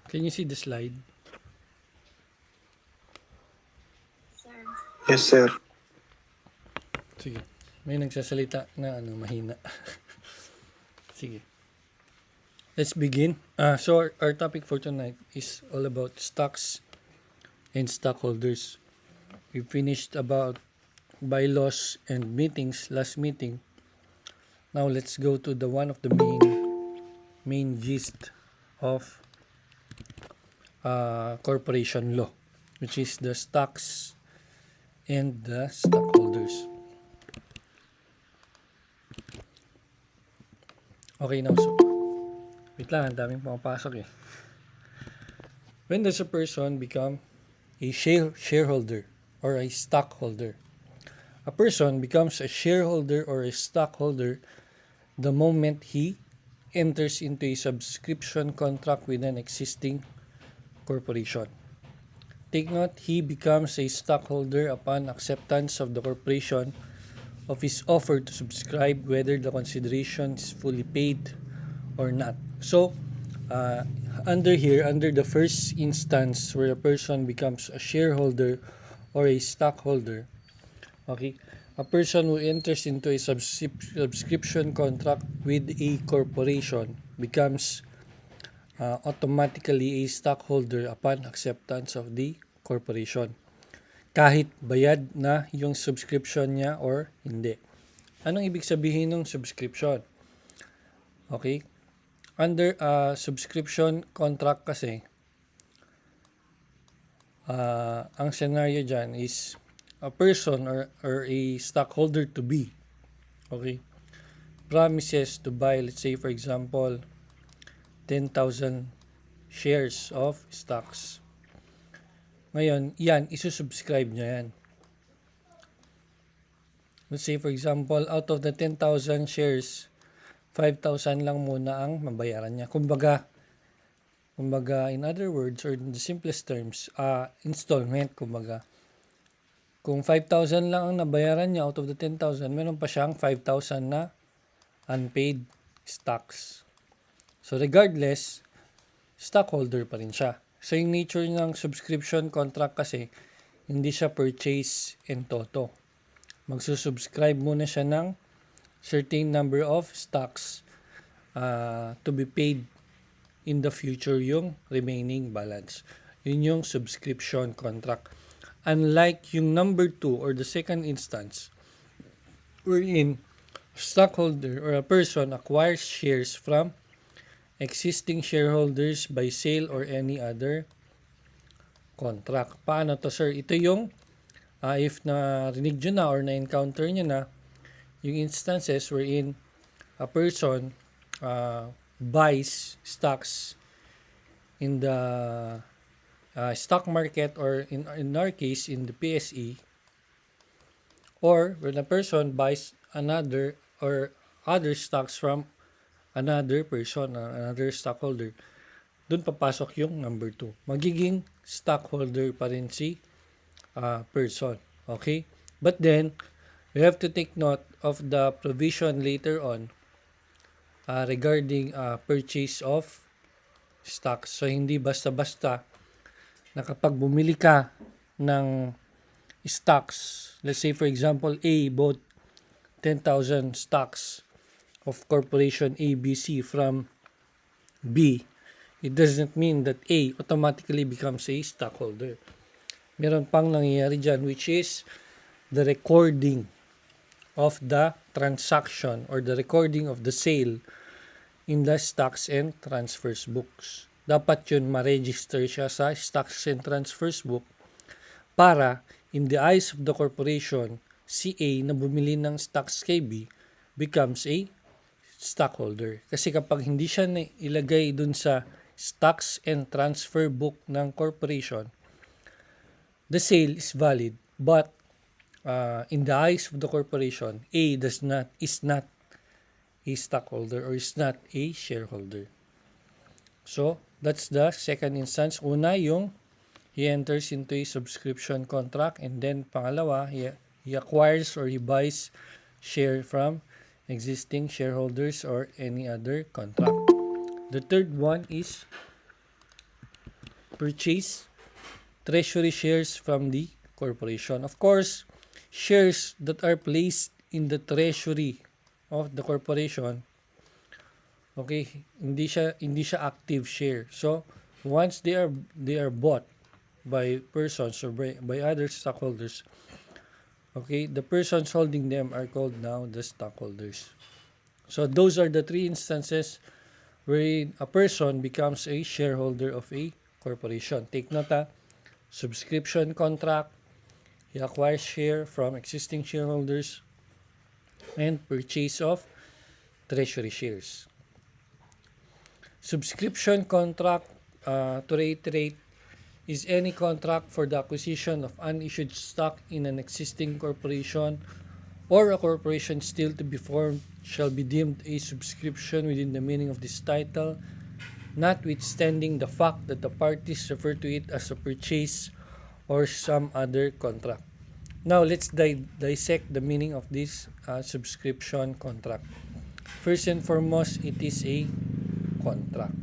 Can you see the slide? Yes, sir. Sige. May nagsasalita na mahina. Sige. Let's begin. So our topic for tonight is all about stocks and stockholders. We finished about bylaws and meetings last meeting. Now let's go to the one of the main gist of corporation law, which is the stocks and the stockholders. Okay, now so wait lang, ang daming pumapasok eh. When does a person become a shareholder or a stockholder? A person becomes a shareholder or a stockholder the moment he enters into a subscription contract with an existing corporation. Take note, he becomes a stockholder upon acceptance of the corporation of his offer to subscribe, whether the consideration is fully paid or not. So, under the first instance where a person becomes a shareholder or a stockholder, okay, a person who enters into a subscription contract with a corporation becomes automatically a stockholder upon acceptance of the corporation. Kahit bayad na yung subscription niya or hindi. Anong ibig sabihin ng subscription? Okay? Under subscription contract kasi, ang scenario dyan is a person or a stockholder to be, okay, promises to buy, let's say for example, 10,000 shares of stocks. Ngayon, yan, isusubscribe niya yan. Let's say for example, out of the 10,000 shares, 5,000 lang muna ang mabayaran niya. Kumbaga, in other words, or in the simplest terms, installment, kumbaga. Kung 5,000 lang ang nabayaran niya out of the 10,000, meron pa siyang 5,000 na unpaid stocks. So regardless, stockholder pa rin siya. So yung nature ng subscription contract kasi, hindi siya purchase in toto. Magsusubscribe muna siya ng certain number of stocks to be paid in the future yung remaining balance. Yun yung subscription contract. Unlike yung number 2 or the second instance, wherein stockholder or a person acquires shares from existing shareholders by sale or any other contract. Paano to, sir? Ito yung if narinig nyo na or na-encounter nyo na yung instances wherein a person buys stocks in the stock market, or in our case in the PSE, or when a person buys another or other stocks from another person or another stockholder, dun papasok yung number 2. Magiging stockholder pa rin si person. Okay? But then, we have to take note of the provision later on regarding purchase of stocks. So, hindi basta-basta na kapag bumili ka ng stocks, let's say for example, A bought 10,000 stocks of corporation ABC from B, it doesn't mean that A automatically becomes a stockholder. Meron pang nangyayari dyan, which is the recording of the transaction or the recording of the sale in the stocks and transfers books. Dapat yun ma-register siya sa stocks and transfers book para in the eyes of the corporation, si A na bumili ng stocks kay B becomes a stockholder. Kasi kapag hindi siya ilagay dun sa stocks and transfer book ng corporation, the sale is valid, but in the eyes of the corporation, A is not a stockholder or is not a shareholder. So, that's the second instance. Una, yung he enters into a subscription contract, and then pangalawa, he acquires or he buys share from existing shareholders or any other contract. The third one is purchase treasury shares from the corporation. Of course, shares that are placed in the treasury of the corporation, okay, hindi siya active share. So once they are bought by persons or by other stockholders, okay, the persons holding them are called now the stockholders. So those are the three instances where a person becomes a shareholder of a corporation. Take note, subscription contract, he acquires share from existing shareholders, and purchase of treasury shares. Subscription contract, to reiterate, is any contract for the acquisition of unissued stock in an existing corporation or a corporation still to be formed shall be deemed a subscription within the meaning of this title, notwithstanding the fact that the parties refer to it as a purchase or some other contract. Now, let's dissect the meaning of this subscription contract. First and foremost, it is a contract.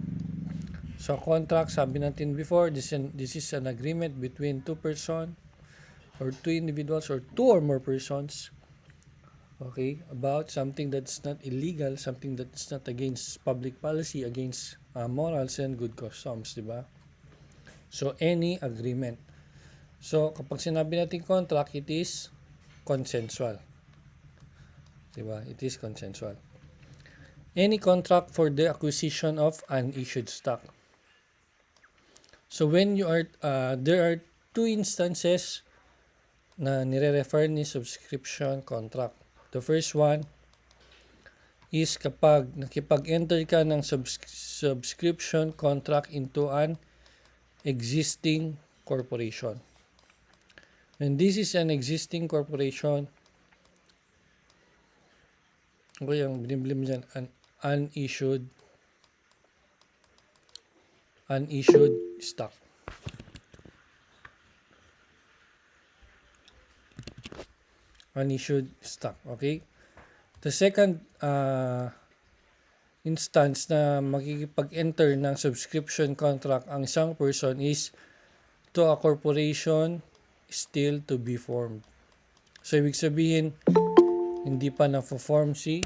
So, contract, sabi natin before, this is an agreement between two persons or two individuals or two or more persons, okay, about something that's not illegal, something that's not against public policy, against morals and good customs, di ba? So, any agreement. So, kapag sinabi natin contract, it is consensual. Di ba? It is consensual. Any contract for the acquisition of unissued stock. So, when you are, there are two instances na nire-refer ni subscription contract. The first one is kapag nakipag-enter ka ng subscription contract into an existing corporation. And this is an existing corporation. Okay, yung biniblim dyan, an unissued stock. Unissued stock, okay? The second instance na makikipag-enter ng subscription contract ang isang person is to a corporation still to be formed. So, ibig sabihin, hindi pa na-form si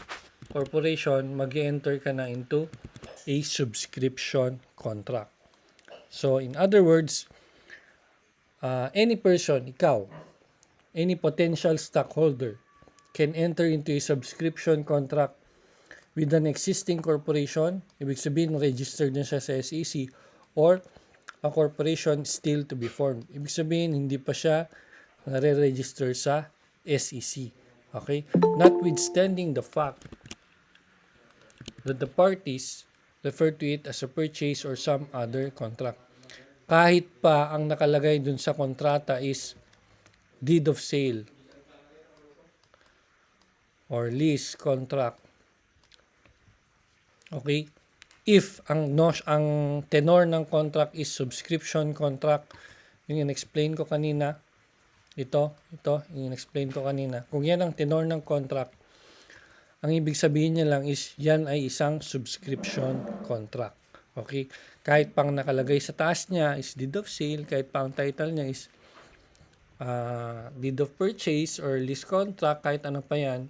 corporation, mag-enter ka na into a subscription contract. So, in other words, any person, ikaw, any potential stockholder can enter into a subscription contract with an existing corporation, ibig sabihin registered na siya sa SEC, or a corporation still to be formed. Ibig sabihin, hindi pa siya nare-register sa SEC. Okay? Notwithstanding the fact that the parties refer to it as a purchase or some other contract. Kahit pa ang nakalagay dun sa kontrata is deed of sale or lease contract. Okay? If ang tenor ng contract is subscription contract, yung in-explain ko kanina, ito, yung in-explain ko kanina. Kung yan ang tenor ng contract, ang ibig sabihin niya lang is yan ay isang subscription contract. Okay? Kahit pang nakalagay sa taas niya is deed of sale, kahit pang title niya is deed of purchase or lease contract, kahit ano pa yan,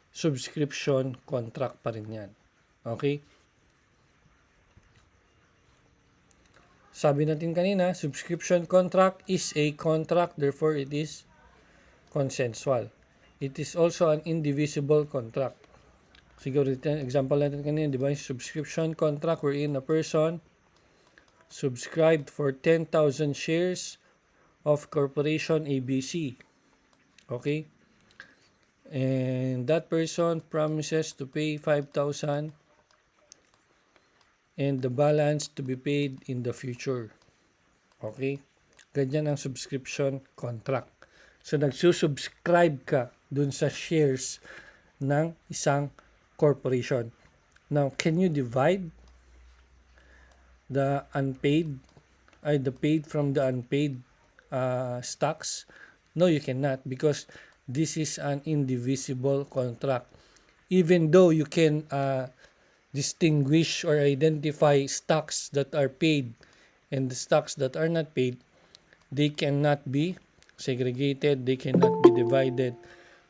subscription contract pa rin yan. Okay? Sabi natin kanina, subscription contract is a contract, therefore it is consensual. It is also an indivisible contract. Siguro example natin kanina, di ba? Subscription contract wherein a person subscribed for 10,000 shares of corporation ABC. Okay? And that person promises to pay 5,000 and the balance to be paid in the future. Okay? Ganyan ang subscription contract. So, nagsusubscribe ka dun sa shares ng isang corporation. Now, can you divide the paid from the unpaid stocks? No, you cannot, because this is an indivisible contract. Even though you can distinguish or identify stocks that are paid And the stocks that are not paid, they cannot be segregated, they cannot be divided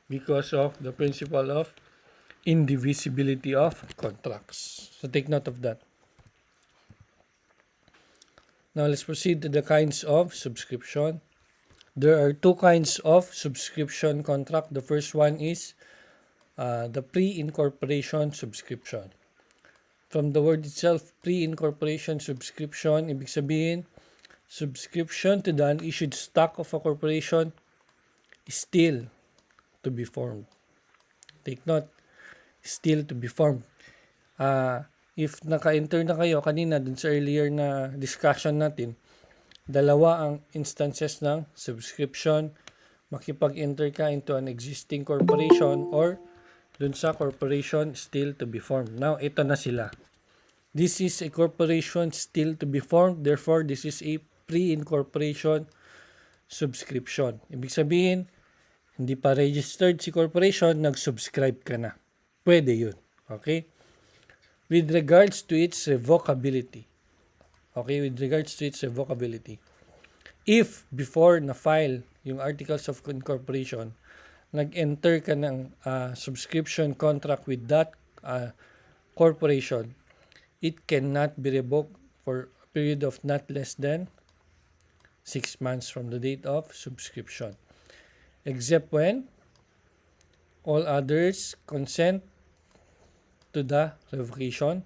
because of the principle of indivisibility of contracts. So take note of that. Now let's proceed to the kinds of subscription. There are two kinds of subscription contract. The first one is the pre-incorporation subscription. From the word itself, pre-incorporation subscription, ibig sabihin, subscription to the unissued stock of a corporation is still to be formed. Take note, still to be formed. If naka-enter na kayo kanina dun sa earlier na discussion natin, dalawa ang instances ng subscription. Makipag-enter ka into an existing corporation or dun sa corporation still to be formed. Now, ito na sila. This is a corporation still to be formed. Therefore, this is a pre-incorporation subscription. Ibig sabihin, hindi pa registered si corporation, nag-subscribe ka na. Pwede yun. Okay? With regards to its revocability. Okay? With regards to its revocability. If before na-file yung Articles of Incorporation, nag-enter ka ng subscription contract with that corporation, it cannot be revoked for a period of not less than 6 months from the date of subscription. Except when all others consent to the revocation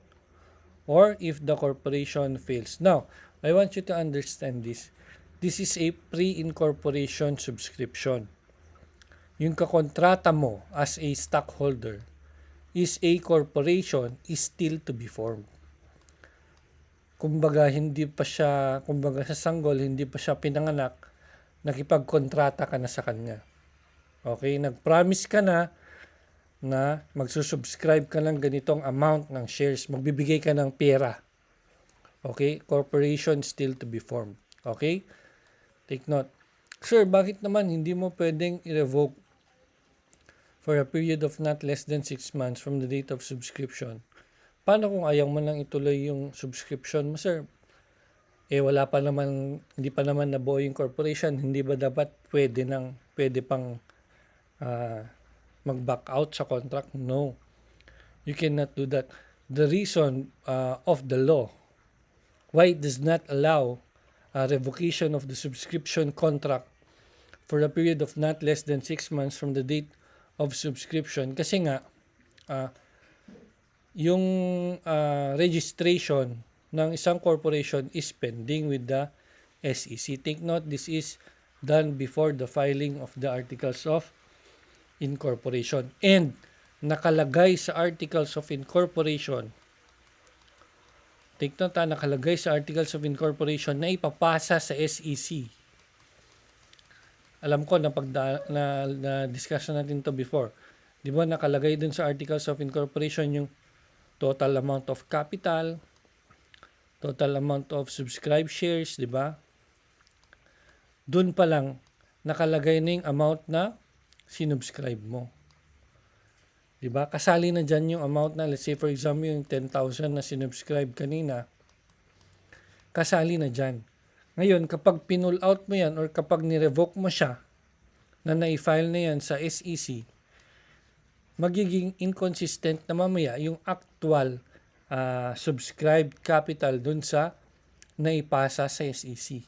or if the corporation fails. Now, I want you to understand this. This is a pre-incorporation subscription. Yung kakontrata mo as a stockholder is a corporation is still to be formed. Kumbaga, sa sanggol, hindi pa siya pinanganak, nakipagkontrata ka na sa kanya. Okay? Nag-promise ka na magsusubscribe ka ng ganitong amount ng shares. Magbibigay ka ng pera. Okay? Corporation still to be formed. Okay? Take note. Sir, bakit naman hindi mo pwedeng i-revoke for a period of not less than 6 months from the date of subscription? Paano kung ayaw mo nang ituloy yung subscription mo, sir? Wala pa naman, hindi pa naman nabuo yung corporation, hindi ba dapat pwede pang mag-back out sa contract? No. You cannot do that. The reason of the law why it does not allow revocation of the subscription contract for a period of not less than 6 months from the date of subscription, kasi nga yung registration ng isang corporation is pending with the SEC. Take note, this is done before the filing of the Articles of Incorporation. And nakalagay sa Articles of Incorporation, take note, nakalagay sa Articles of Incorporation na ipapasa sa SEC. Alam ko na discussion natin to before. Di ba nakalagay dun sa Articles of Incorporation yung total amount of capital, total amount of subscribed shares, di ba? Dun pa lang nakalagay na yung amount na sinubscribe mo. Di ba? Kasali na dyan yung amount na, let's say for example, yung 10,000 na sinubscribe kanina, kasali na dyan. Ngayon, kapag pinull out mo yan or kapag nirevoke mo siya na na-file na yan sa SEC, magiging inconsistent na mamaya yung actual subscribed capital dun sa naipasa sa SEC.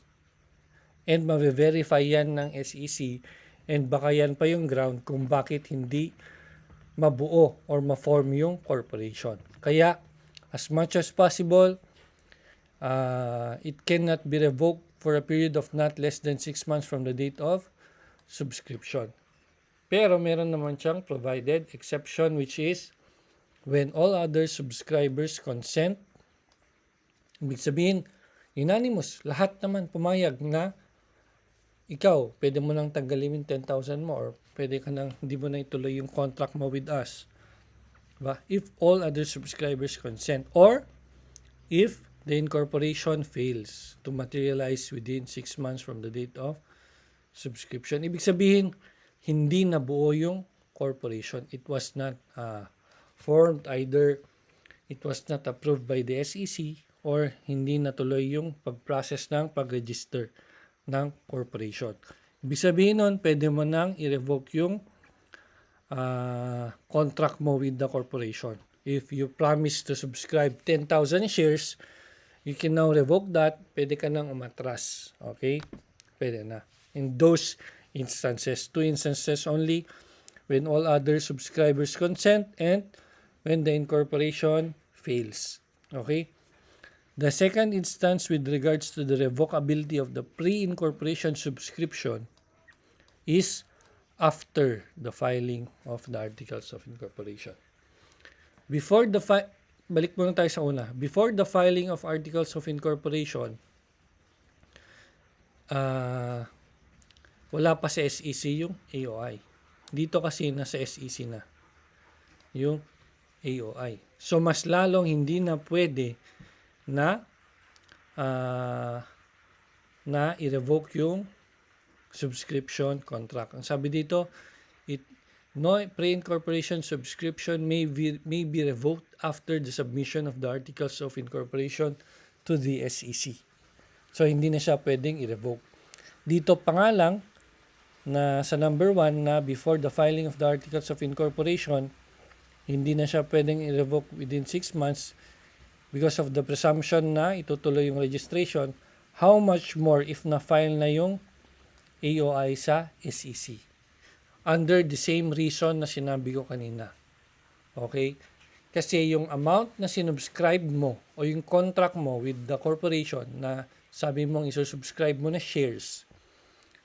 And mabe-verify yan ng SEC and baka yan pa yung ground kung bakit hindi mabuo or ma-form yung corporation. Kaya, as much as possible, it cannot be revoked for a period of not less than 6 months from the date of subscription. Pero meron naman siyang provided exception, which is when all other subscribers consent. Ibig sabihin, unanimous, lahat naman pumayag na ikaw, pwede mo nang tanggalin yung 10,000 mo or pwede ka nang hindi mo na ituloy yung contract mo with us. Diba? If all other subscribers consent or if the incorporation fails to materialize within 6 months from the date of subscription. Ibig sabihin, hindi nabuo yung corporation. It was not formed, either it was not approved by the SEC or hindi natuloy yung pag-process ng pag-register ng corporation. Ibig sabihin nun, pwede mo nang i-revoke yung contract mo with the corporation. If you promise to subscribe 10,000 shares, you can now revoke that. Pwede ka nang umatras. Okay? Pwede na. In those instances, 2 instances only, when all other subscribers consent and when the incorporation fails. Okay? The second instance with regards to the revocability of the pre-incorporation subscription is after the filing of the Articles of Incorporation. Balik muna tayo sa una. Before the filing of Articles of Incorporation, wala pa sa SEC yung AOI. Dito kasi nasa SEC na yung AOI. So, mas lalong hindi na pwede na i-revoke yung subscription contract. Ang sabi dito, no pre-incorporation subscription may be revoked after the submission of the Articles of Incorporation to the SEC. So, hindi na siya pwedeng i-revoke. Dito pa nga lang, na sa number 1 na before the filing of the Articles of Incorporation, hindi na siya pwedeng i-revoke within 6 months because of the presumption na itutuloy yung registration. How much more if na-file na yung AOI sa SEC? Under the same reason na sinabi ko kanina. Okay? Kasi yung amount na sinubscribe mo o yung contract mo with the corporation na sabi mong isusubscribe mo na shares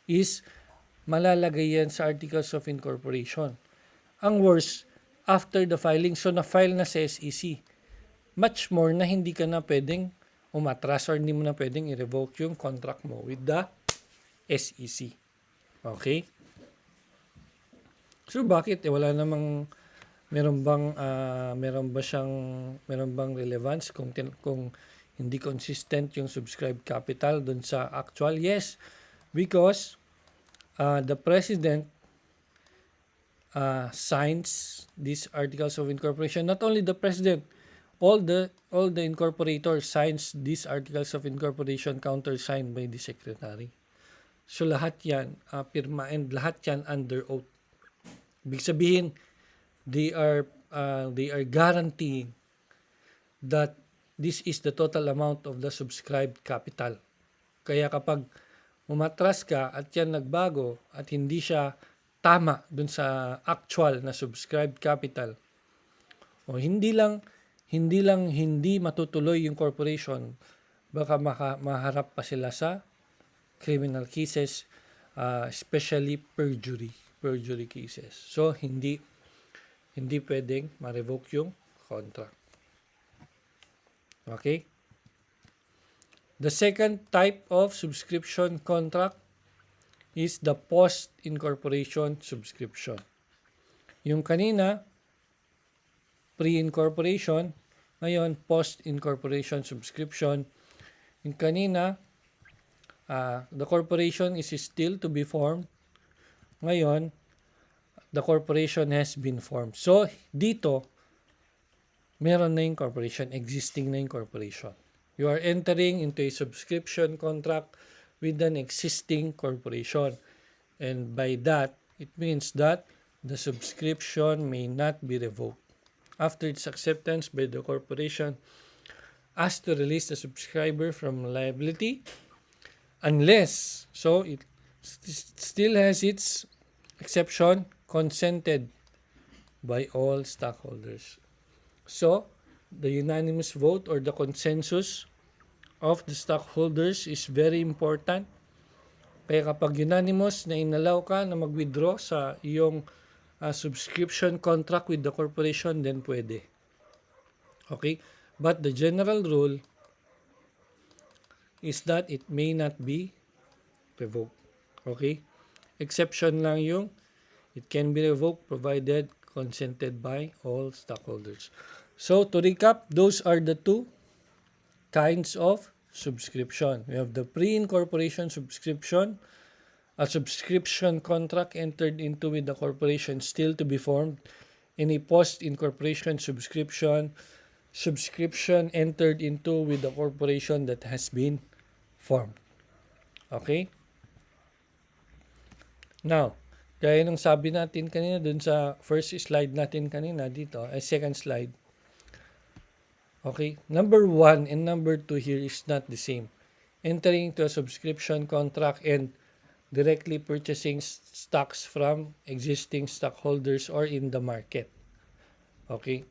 is malalagay yan sa Articles of Incorporation. Ang worst, after the filing, so na-file na sa SEC. Much more na hindi ka na pwedeng umatras or hindi mo na pwedeng i-revoke yung contract mo with the SEC. Okay? So bakit? Wala namang meron bang relevance kung hindi consistent yung subscribed capital dun sa actual? Yes, because the president signs these Articles of Incorporation. Not only the president, all the incorporators signs these Articles of Incorporation countersigned by the secretary. So lahat yan pirma and lahat yan under oath. Ibig sabihin, they are guaranteeing that this is the total amount of the subscribed capital. Kaya kapag umatras ka at yan nagbago at hindi siya tama dun sa actual na subscribed capital, o hindi matutuloy yung corporation, baka maharap pa sila sa criminal cases, especially perjury cases. So hindi pwedeng ma-revoke yung contract. Okay? The second type of subscription contract is the post-incorporation subscription. Yung kanina, pre-incorporation, ngayon post-incorporation subscription. Yung kanina, the corporation is still to be formed. Ngayon, the corporation has been formed. So, dito, meron na yung corporation, existing na yung corporation. You are entering into a subscription contract with an existing corporation. And by that, it means that the subscription may not be revoked after its acceptance by the corporation as to release the subscriber from liability unless, so it still has its exception, consented by all stockholders. So, the unanimous vote or the consensus of the stockholders is very important. Kaya kapag unanimous na inalaw ka na mag-withdraw sa iyong subscription contract with the corporation, then pwede. Okay? But the general rule is that it may not be revoked. Okay? Exception lang yung it can be revoked provided consented by all stockholders. So, to recap, those are the two kinds of subscription. We have the pre-incorporation subscription, a subscription contract entered into with the corporation still to be formed, and a post-incorporation subscription, subscription entered into with the corporation that has been formed. Okay? Now, gaya nung sabi natin kanina dun sa first slide natin kanina dito, second slide. Okay? Number 1 and number 2 here is not the same. Entering into a subscription contract and directly purchasing stocks from existing stockholders or in the market. Okay?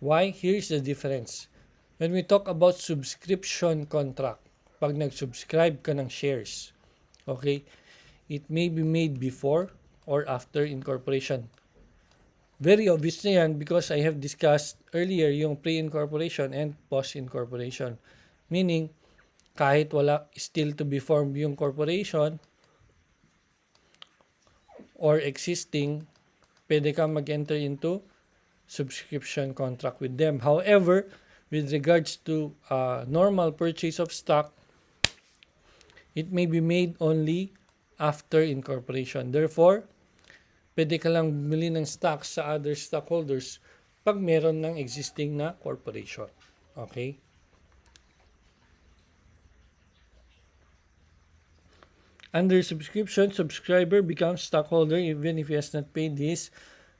Why? Here's the difference. When we talk about subscription contract, pag nag-subscribe ka ng shares, okay, it may be made before or after incorporation. Very obvious na yan because I have discussed earlier yung pre-incorporation and post-incorporation. Meaning, kahit wala still to be formed yung corporation or existing, pwede ka mag-enter into subscription contract with them. However, with regards to normal purchase of stock, it may be made only after incorporation. Therefore, pwede ka lang bumili ng stocks sa other stockholders pag meron ng existing na corporation. Okay? Under subscription, subscriber becomes stockholder even if he has not paid his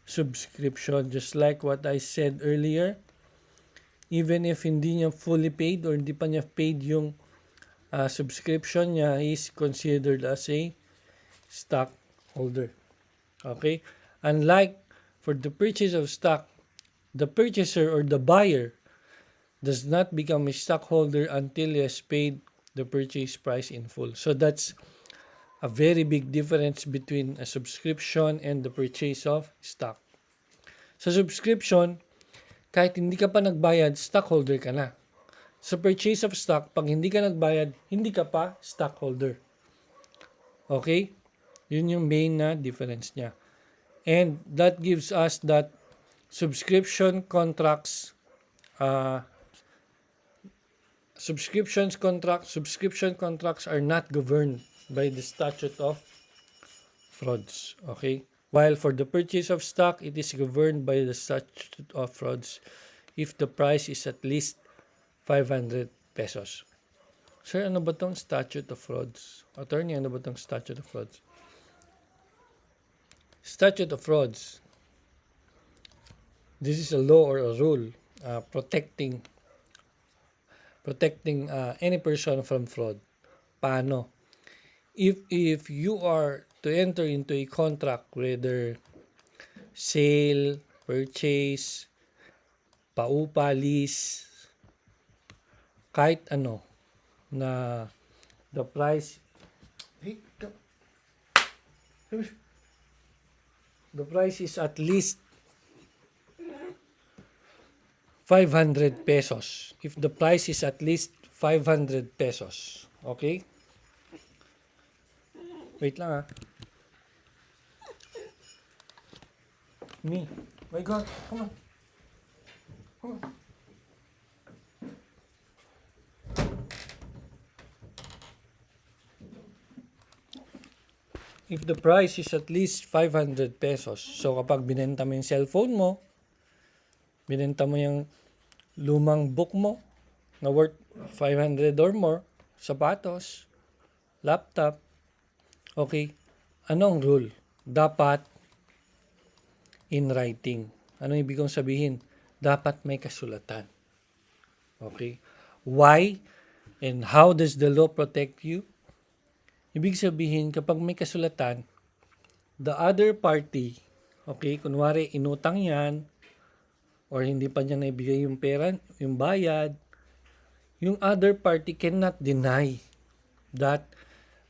subscription. Just like what I said earlier, even if hindi niya fully paid or hindi pa niya paid yung subscription niya, he is considered as a stockholder. Okay? Unlike for the purchase of stock, the purchaser or the buyer does not become a stockholder until he has paid the purchase price in full. So that's a very big difference between a subscription and the purchase of stock. Sa subscription, kahit hindi ka pa nagbayad, stockholder ka na. Sa purchase of stock, pag hindi ka nagbayad, hindi ka pa stockholder. Okay? Yun yung main na difference niya. And that gives us that subscription contracts are not governed by the statute of frauds. Okay? While for the purchase of stock, it is governed by the statute of frauds if the price is at least 500 pesos. Sir, ano ba tong statute of frauds? Attorney, ano ba tong statute of frauds? Statute of frauds. This is a law or a rule protecting any person from fraud. Paano? If you are to enter into a contract, whether sale, purchase, paupa, lease, kahit ano, na the price is at least 500 pesos. If the price is at least 500 pesos. Okay? Wait lang Me. My God. Come on. If the price is at least 500 pesos, so kapag binenta mo yung cellphone mo, binenta mo yung lumang book mo na worth 500 or more, sapatos, laptop, okay, anong rule? Dapat in writing. Anong ibig kong sabihin? Dapat may kasulatan. Okay? Why and how does the law protect you? Ibig sabihin, kapag may kasulatan, the other party, okay, kunwari inutang yan, or hindi pa niya naibigay yung pera, yung bayad, yung other party cannot deny that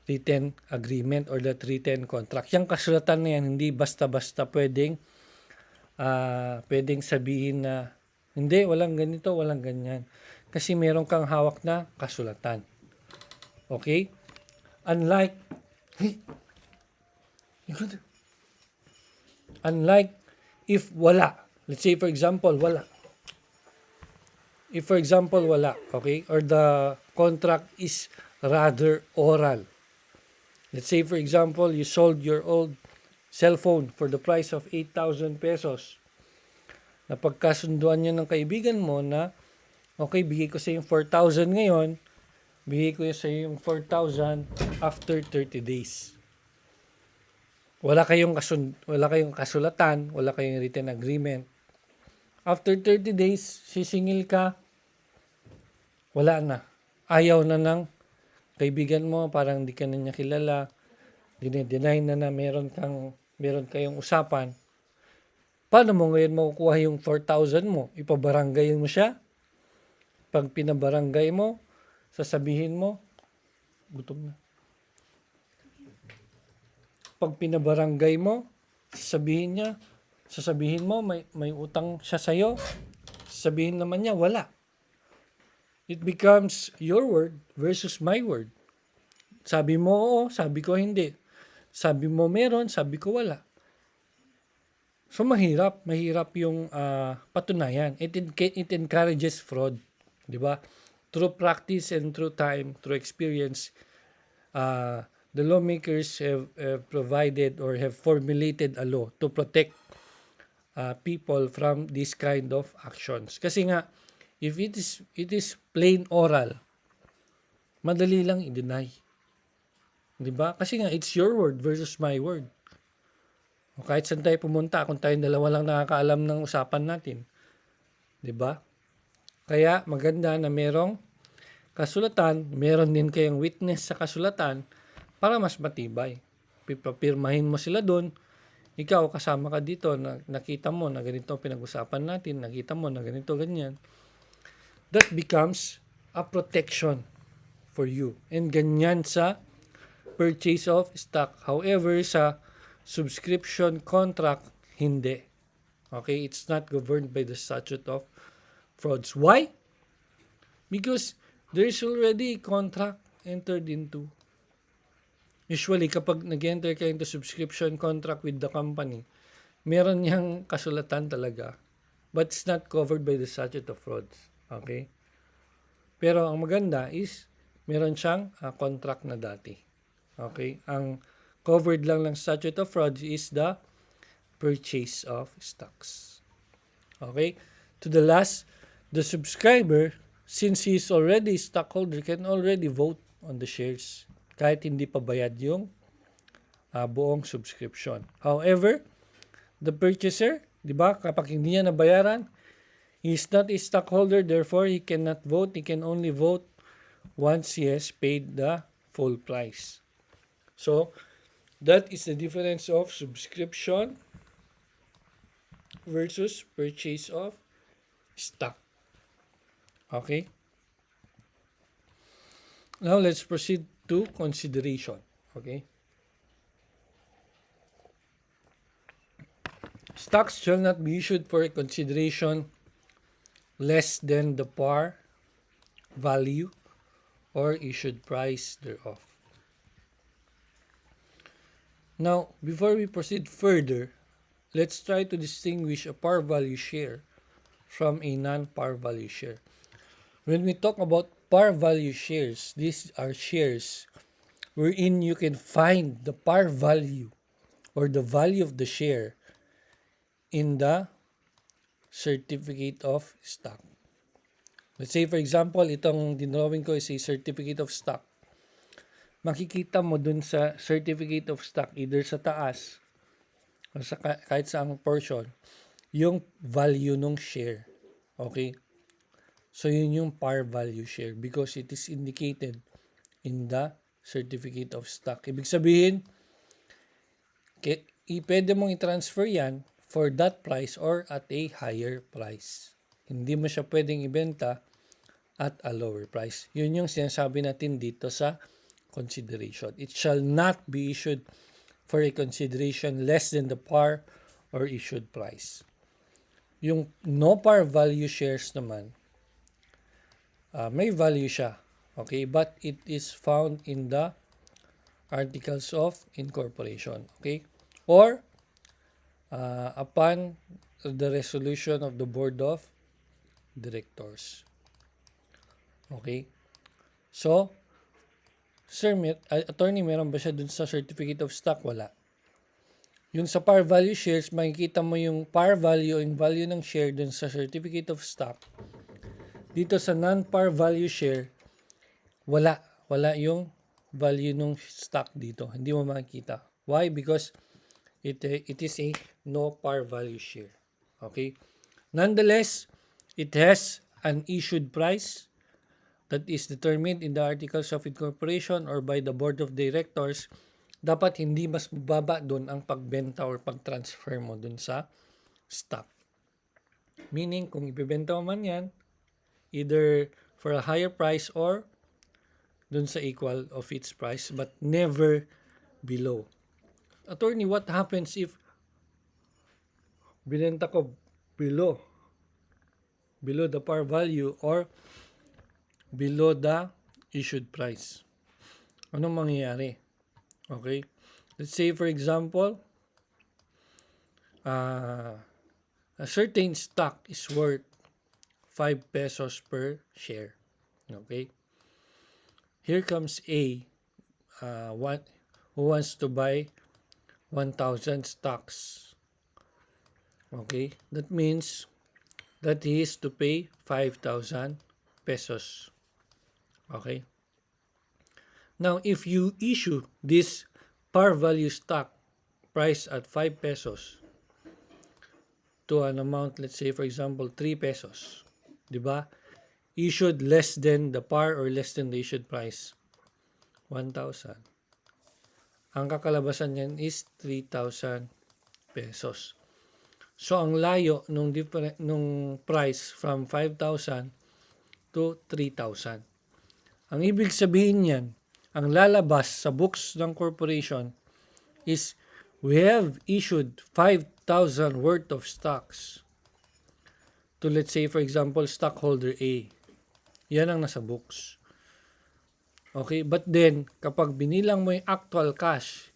written agreement or that written contract. Yung kasulatan na yan, hindi basta-basta pwedeng sabihin na hindi, walang ganito, walang ganyan. Kasi meron kang hawak na kasulatan. Okay? Unlike if wala. Let's say for example, wala. If for example, wala, okay? Or the contract is rather oral. Let's say for example, you sold your old cell phone for the price of 8,000 pesos. Napagkasunduan niyo ng kaibigan mo na Okay, bigay ko sa yung 4,000 ngayon, bigay ko sa yung 4,000 after 30 days. Wala kayong kasulatan, wala kayong written agreement. After 30 days, sisingil ka, wala na. Ayaw na ng kaibigan mo, parang di ka na niya kilala, dinedeny na meron kayong usapan. Paano mo ngayon makukuha yung 4,000 mo? Ipabarangay mo siya? Pag pinabarangay mo, sasabihin mo, gutom na. Pag pinabarangay mo, sasabihin mo may utang siya sa'yo, sasabihin naman niya, wala. It becomes your word versus my word. Sabi mo oo, sabi ko hindi. Sabi mo meron, sabi ko wala. So mahirap yung patunayan. It encourages fraud, 'di ba? Through practice and through time, through experience, the lawmakers have provided or have formulated a law to protect people from this kind of actions. Kasi nga, if it is plain oral, madali lang i-deny. 'Di ba? Kasi nga, it's your word versus my word. O kahit saan tayo pumunta, kung tayong dalawa lang nakakaalam ng usapan natin. 'Di ba? Kaya maganda na merong kasulatan, meron din kayong witness sa kasulatan para mas matibay. Pipirmahin mo sila doon, ikaw kasama ka dito, nakita mo na ganito pinag-usapan natin, nakita mo na ganito, ganyan. That becomes a protection for you. And ganyan sa purchase of stock. However, sa subscription contract, hindi. Okay? It's not governed by the statute of frauds. Why? Because there's already a contract entered into. Usually, kapag nag-enter ka into subscription contract with the company, meron niyang kasulatan talaga. But it's not covered by the statute of frauds. Okay? Pero ang maganda is, meron siyang contract na dati. Okay? Ang covered lang ng statute of frauds is the purchase of stocks. Okay? To the last, the subscriber, since he is already a stockholder, can already vote on the shares kahit hindi pa bayad yung buong subscription. However, the purchaser, di ba, kapag hindi niya nabayaran, he is not a stockholder, therefore he cannot vote. He can only vote once he has paid the full price. So, that is the difference of subscription versus purchase of stock. Okay? Now, let's proceed to consideration. Okay? Stocks shall not be issued for a consideration less than the par value or issued price thereof. Now, before we proceed further, let's try to distinguish a par value share from a non-par value share. When we talk about par value shares, these are shares wherein you can find the par value or the value of the share in the certificate of stock. Let's say, for example, itong dinrawing ko is a certificate of stock. Makikita mo dun sa certificate of stock, either sa taas o sa kahit saang portion, yung value ng share. Okay? So, yun yung par value share because it is indicated in the certificate of stock. Ibig sabihin, pwede mong i-transfer yan for that price or at a higher price. Hindi mo siya pwedeng ibenta at a lower price. Yun yung sinasabi natin dito sa consideration. It shall not be issued for a consideration less than the par or issued price. Yung no par value shares naman, may value siya. Okay, but it is found in the articles of incorporation. Okay, or upon the resolution of the board of directors. Okay, so sir, attorney, meron ba siya dun sa certificate of stock? Wala. Yung sa par value shares, makikita mo yung par value, yung value ng share dun sa certificate of stock. Dito sa non-par value share, wala yung value ng stock dito. Hindi mo makikita. Why? Because it is a no par value share. Okay? Nonetheless, it has an issued price that is determined in the Articles of Incorporation or by the Board of Directors. Dapat hindi mas baba doon ang pagbenta or pag-transfer mo doon sa stock. Meaning, kung ibibenta mo man yan, either for a higher price or dun sa equal of its price, but never below. Attorney, what happens if binenta ko below the par value or below the issued price? Anong mangyayari? Okay? Let's say, for example, a certain stock is worth 5 pesos per share. Okay? Here comes A, who wants to buy 1,000 stocks. Okay? That means that he is to pay 5,000 pesos. Okay? Now, if you issue this par value stock price at 5 pesos to an amount, let's say for example 3 pesos, di ba? Issued less than the par or less than the issued price, 1,000. Ang kakalabasan niyan is 3,000 pesos. So ang layo nung price from 5,000 to 3,000. Ang ibig sabihin niyan, ang lalabas sa books ng corporation is we have issued 5,000 worth of stocks to, let's say for example, stockholder A. Yan ang nasa books. Okay, but then kapag binilang mo yung actual cash,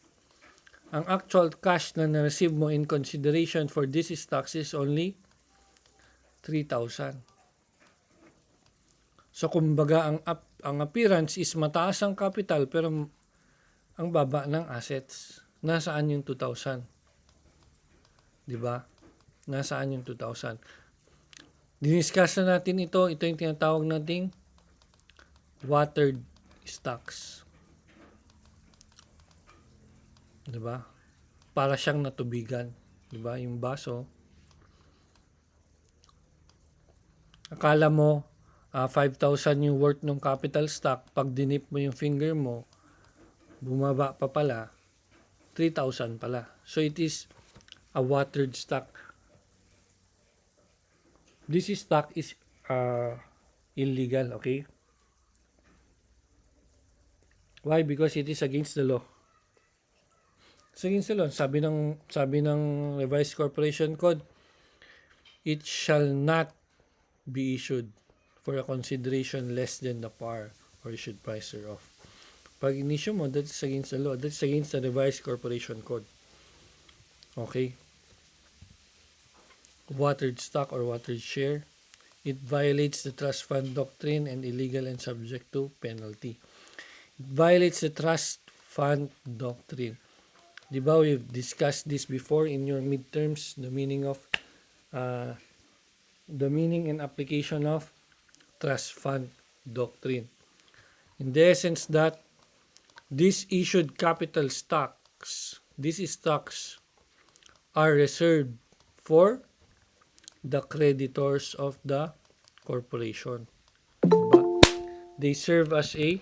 ang actual cash na na-receive mo in consideration for this stocks is only 3,000. So kumbaga ang appearance is mataas ang capital pero ang baba ng assets. Nasaan yung 2,000? 'Di ba? Nasaan yung 2,000? Diniscuss na natin ito yung tinatawag nating watered stocks. 'Di ba? Para siyang natubigan, 'di ba? Yung baso. Akala mo 5,000 yung worth ng capital stock, pag dinip mo yung finger mo, bumaba pa pala, 3,000 pala. So it is a watered stock. This stock is illegal, okay? Why? Because it is against the law. It's against the law. Sabi ng Revised Corporation Code, it shall not be issued for a consideration less than the par or issued price thereof. Pag in-issue mo, that's against the law. That's against the Revised Corporation Code. Okay? Watered stock or watered share. It violates the trust fund doctrine and illegal and subject to penalty. It violates the trust fund doctrine. Di ba we've discussed this before in your midterms, the meaning and application of trust fund doctrine. In the essence that these issued capital stocks, these stocks are reserved for the creditors of the corporation. Diba? They serve as a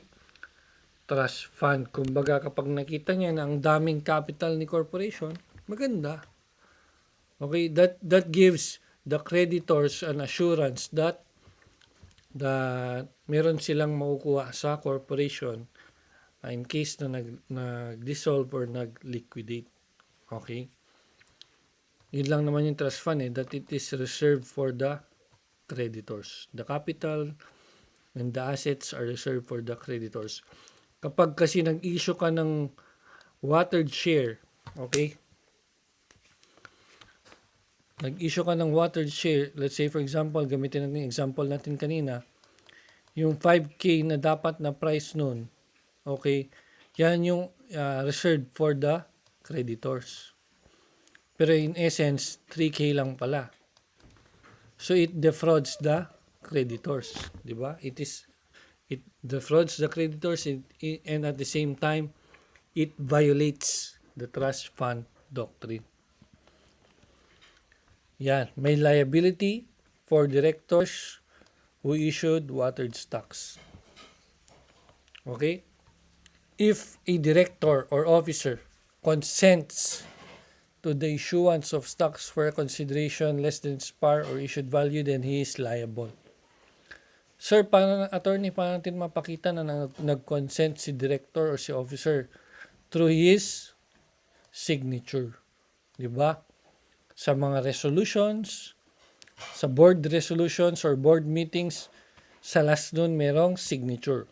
trust fund. Kumbaga kapag nakita niya na ang daming capital ni corporation, maganda. Okay, that gives the creditors an assurance that meron silang makukuha sa corporation in case na nag-dissolve or nag-liquidate. Okay? Yun lang naman yung trust fund that it is reserved for the creditors. The capital and the assets are reserved for the creditors. Kapag kasi nag-issue ka ng watered share, okay? Nag-issue ka ng watered share, let's say for example, gamitin natin yung example natin kanina, yung 5K na dapat na price nun, okay, yan yung reserved for the creditors. Pero in essence, 3K lang pala. So it defrauds the creditors, di ba? It defrauds the creditors and at the same time it violates the trust fund doctrine. Yan, may liability for directors who issued watered stocks. Okay? If a director or officer consents to the issuance of stocks for a consideration less than its par or issued value, then he is liable. Sir, paano natin mapakita na nag-consent si director or si officer? Through his signature. Diba? Sa mga resolutions, sa board resolutions or board meetings, sa last nun merong signature.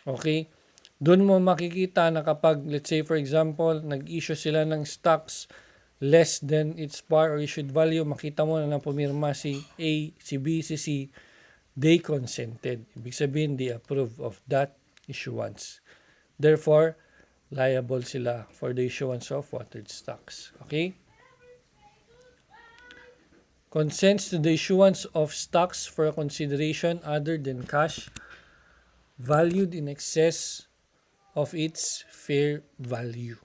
Okay? Doon mo makikita na kapag, let's say for example, nag-issue sila ng stocks less than its par or issued value, makita mo na pumirma si A, si B, si C, they consented. Ibig sabihin, they approve of that issuance. Therefore, liable sila for the issuance of watered stocks. Okay? Consents to the issuance of stocks for a consideration other than cash valued in excess of its fair value.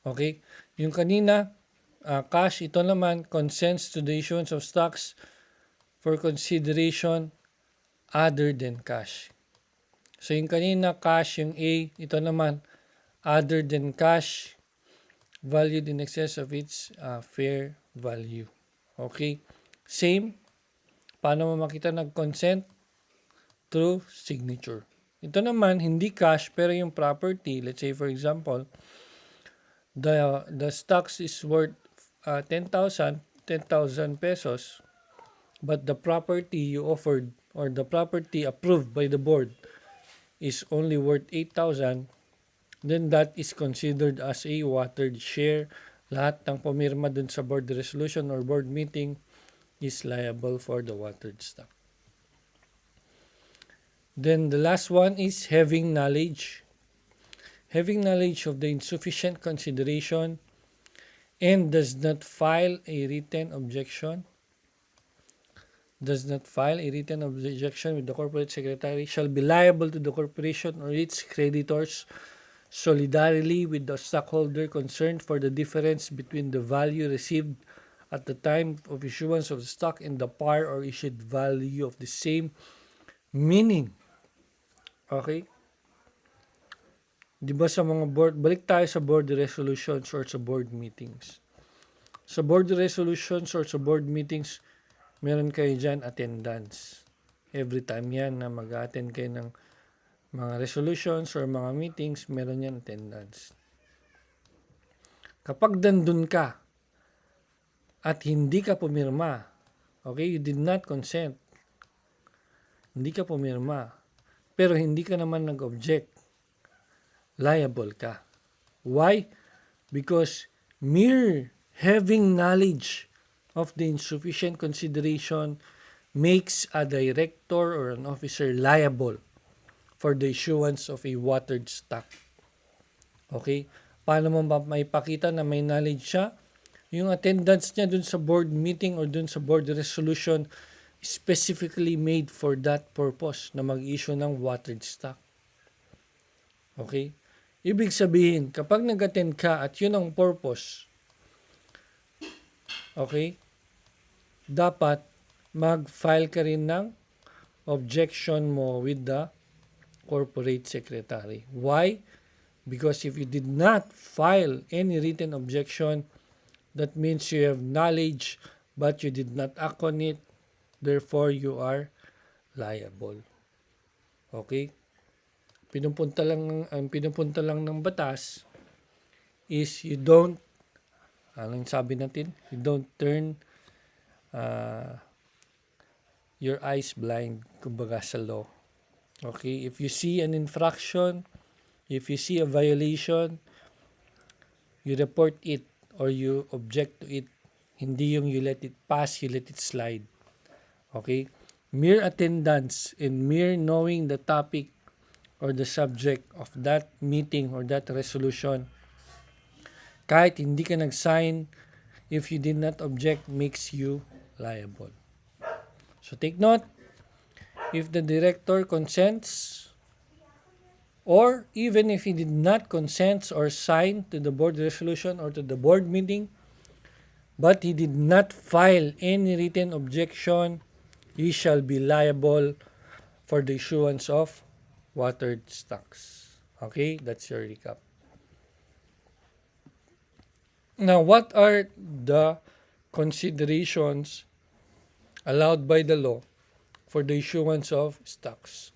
Okay? Yung kanina, cash, ito naman, consents to the issuance of stocks for consideration other than cash. So yung kanina, cash, yung A, ito naman, other than cash, valued in excess of its fair value. Okay? Same. Paano mo makita nag-consent? Through signature. Ito naman, hindi cash, pero yung property, let's say for example, the stocks is worth 10,000 pesos, but the property you offered or the property approved by the board is only worth 8,000, then that is considered as a watered share. Lahat ng pumirma dun sa board resolution or board meeting is liable for the watered stock. Then the last one is having knowledge. Having knowledge of the insufficient consideration and does not file a written objection. Does not file a written objection with the corporate secretary shall be liable to the corporation or its creditors solidarily with the stockholder concerned for the difference between the value received at the time of issuance of the stock and the par or issued value of the same. Meaning, okay? Di ba sa mga board, balik tayo sa board resolutions or sa board meetings. Sa board resolutions or sa board meetings, meron kayo dyan attendance. Every time yan na mag-attend kayo ng mga resolutions or mga meetings, meron yan attendance. Kapag dandun ka at hindi ka pumirma, okay, you did not consent, hindi ka pumirma, pero hindi ka naman nag-object, liable ka. Why? Because mere having knowledge of the insufficient consideration makes a director or an officer liable for the issuance of a watered stock. Okay? Paano mo maipakita na may knowledge siya? Yung attendance niya dun sa board meeting or dun sa board resolution specifically made for that purpose na mag-issue ng watered stock. Okay? Ibig sabihin, kapag nag-attend ka at yun ang purpose, okay, dapat mag-file ka rin ng objection mo with the corporate secretary. Why? Because if you did not file any written objection, that means you have knowledge but you did not act on it, therefore you are liable. Okay? Pinupunta lang ng batas is you don't, anong sabi natin? You don't turn your eyes blind, kumbaga sa law. Okay? If you see an infraction, if you see a violation, you report it or you object to it. Hindi yung you let it pass, you let it slide. Okay? Mere attendance and mere knowing the topic or the subject of that meeting or that resolution, kahit hindi ka nag-sign, if you did not object, makes you liable. So take note, if the director consents, or even if he did not consent or sign to the board resolution or to the board meeting, but he did not file any written objection, he shall be liable for the issuance of watered stocks. Okay, that's your recap. Now, what are the considerations allowed by the law for the issuance of stocks?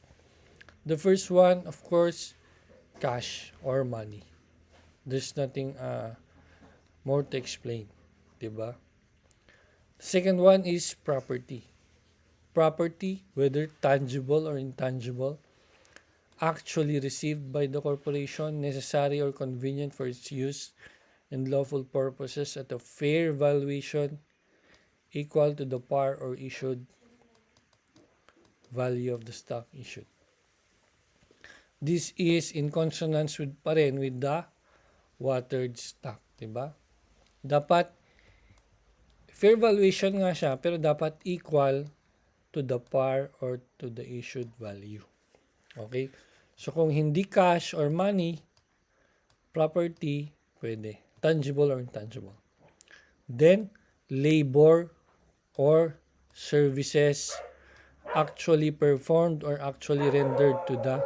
The first one, of course, cash or money. There's nothing more to explain, diba? Second one is property. Property, whether tangible or intangible, actually received by the corporation, necessary or convenient for its use and lawful purposes at a fair valuation equal to the par or issued value of the stock issued. This is in consonance with pa rin with the watered stock, diba? Dapat fair valuation nga siya, pero dapat equal to the par or to the issued value. Okay? So kung hindi cash or money, property, pwede. Tangible or intangible. Then, labor or services actually performed or actually rendered to the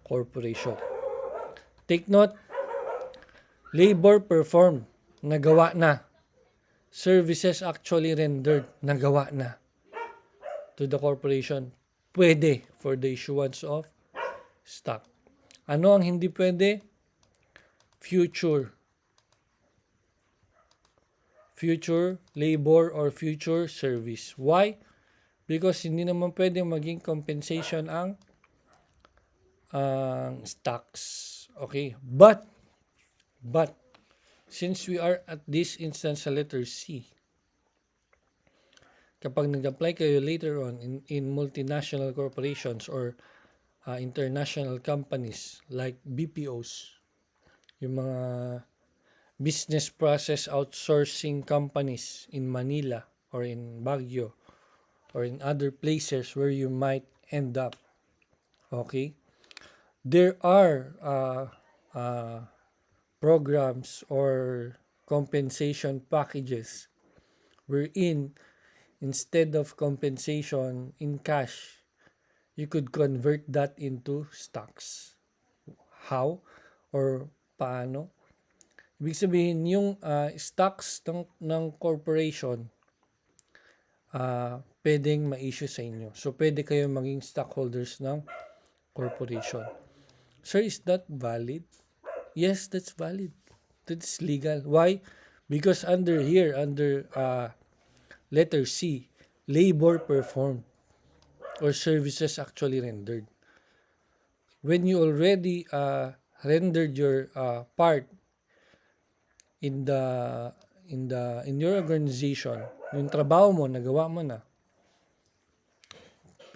corporation. Take note, labor performed, nagawa na. Services actually rendered, nagawa na to the corporation. Pwede for the issuance of stock. Ano ang hindi pwede? Future labor or future service. Why? Because hindi naman pwede maging compensation ang stocks. Okay? But, since we are at this instance sa letter C, kapag nag-apply kayo later on in multinational corporations or international companies like BPOs, yung mga business process outsourcing companies in Manila or in Baguio or in other places where you might end up. Okay? There are programs or compensation packages wherein instead of compensation in cash, you could convert that into stocks. How? Or paano? Ibig sabihin, yung stocks ng corporation, pwedeng ma-issue sa inyo. So, pwede kayo maging stockholders ng corporation. Sir, is that valid? Yes, that's valid. That's legal. Why? Because under letter C, labor performed or services actually rendered. When you already rendered your part in your organization, yung trabaho mo, nagawa mo na,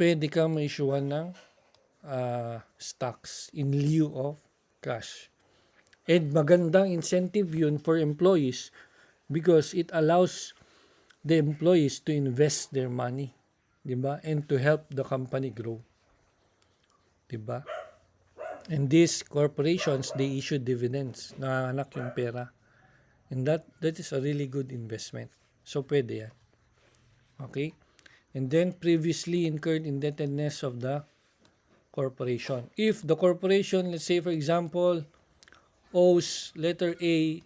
pwede kang ma-issuean ng stocks in lieu of cash. And magandang incentive yun for employees because it allows the employees to invest their money, diba? And to help the company grow, diba? And these corporations, they issue dividends, nanganak yung pera. And that is a really good investment. So, pwede yan. Okay? And then, previously incurred indebtedness of the corporation. If the corporation, let's say for example, owes letter A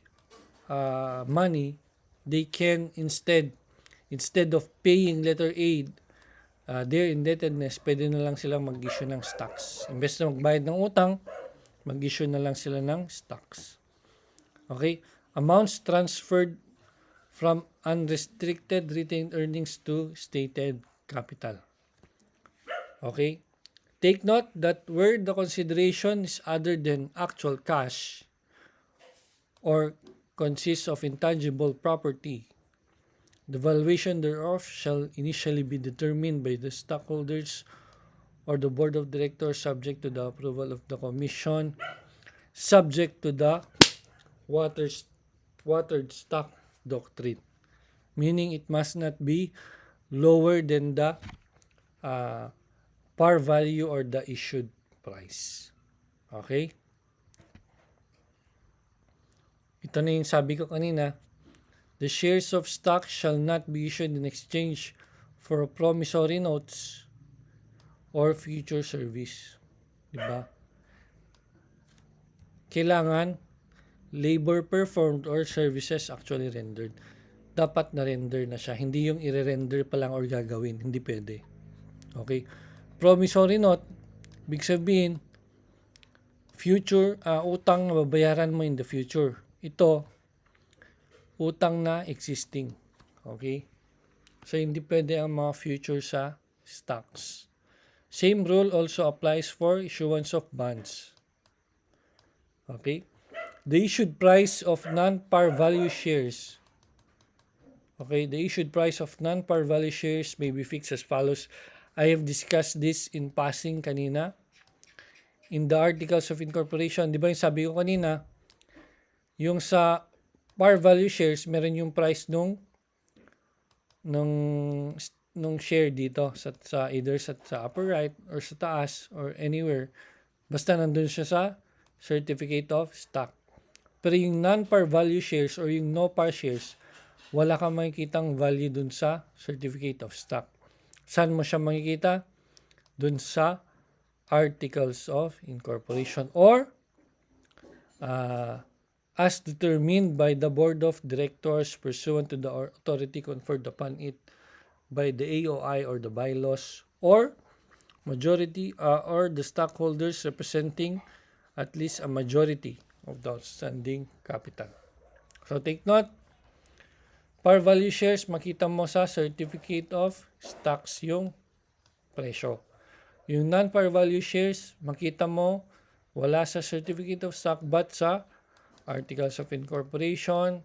money, they can instead of paying letter A their indebtedness, pwede na lang silang mag-issue ng stocks. Imbes na magbayad ng utang, mag-issue na lang sila ng stocks. Okay? Amounts transferred from unrestricted retained earnings to stated capital. Okay? Take note that where the consideration is other than actual cash or consists of intangible property, the valuation thereof shall initially be determined by the stockholders or the board of directors subject to the approval of the commission, subject to the watered stock doctrine. Meaning it must not be lower than the par value or the issued price. Okay? Ito na yung sabi ko kanina. The shares of stock shall not be issued in exchange for promissory notes or future service. Diba? Kailangan labor performed or services actually rendered. Dapat na-render na siya. Hindi yung i-render pa lang or gagawin. Hindi pwede. Okay? Promissory note, big sabihin, future, utang na babayaran mo in the future. Ito, utang na existing. Okay? So, hindi pwede ang mga future sa stocks. Same rule also applies for issuance of bonds. Okay? The issued price of non-par value shares. Okay, the issued price of non-par value shares may be fixed as follows. I have discussed this in passing kanina. In the Articles of Incorporation, di ba yung sabi ko kanina, yung sa par value shares, meron yung price nung share dito sa either sa upper right or sa taas or anywhere. Basta nandun siya sa certificate of stock. Pero yung non-par value shares or yung no par shares, wala kang makikitang value dun sa certificate of stock. Saan mo siya makikita? Dun sa Articles of Incorporation or as determined by the Board of Directors pursuant to the authority conferred upon it by the AOI or the bylaws or majority or the stockholders representing at least a majority of the outstanding capital. So take note, par value shares, makita mo sa certificate of stocks yung presyo. Yung non-par value shares, makita mo wala sa certificate of stock but sa Articles of Incorporation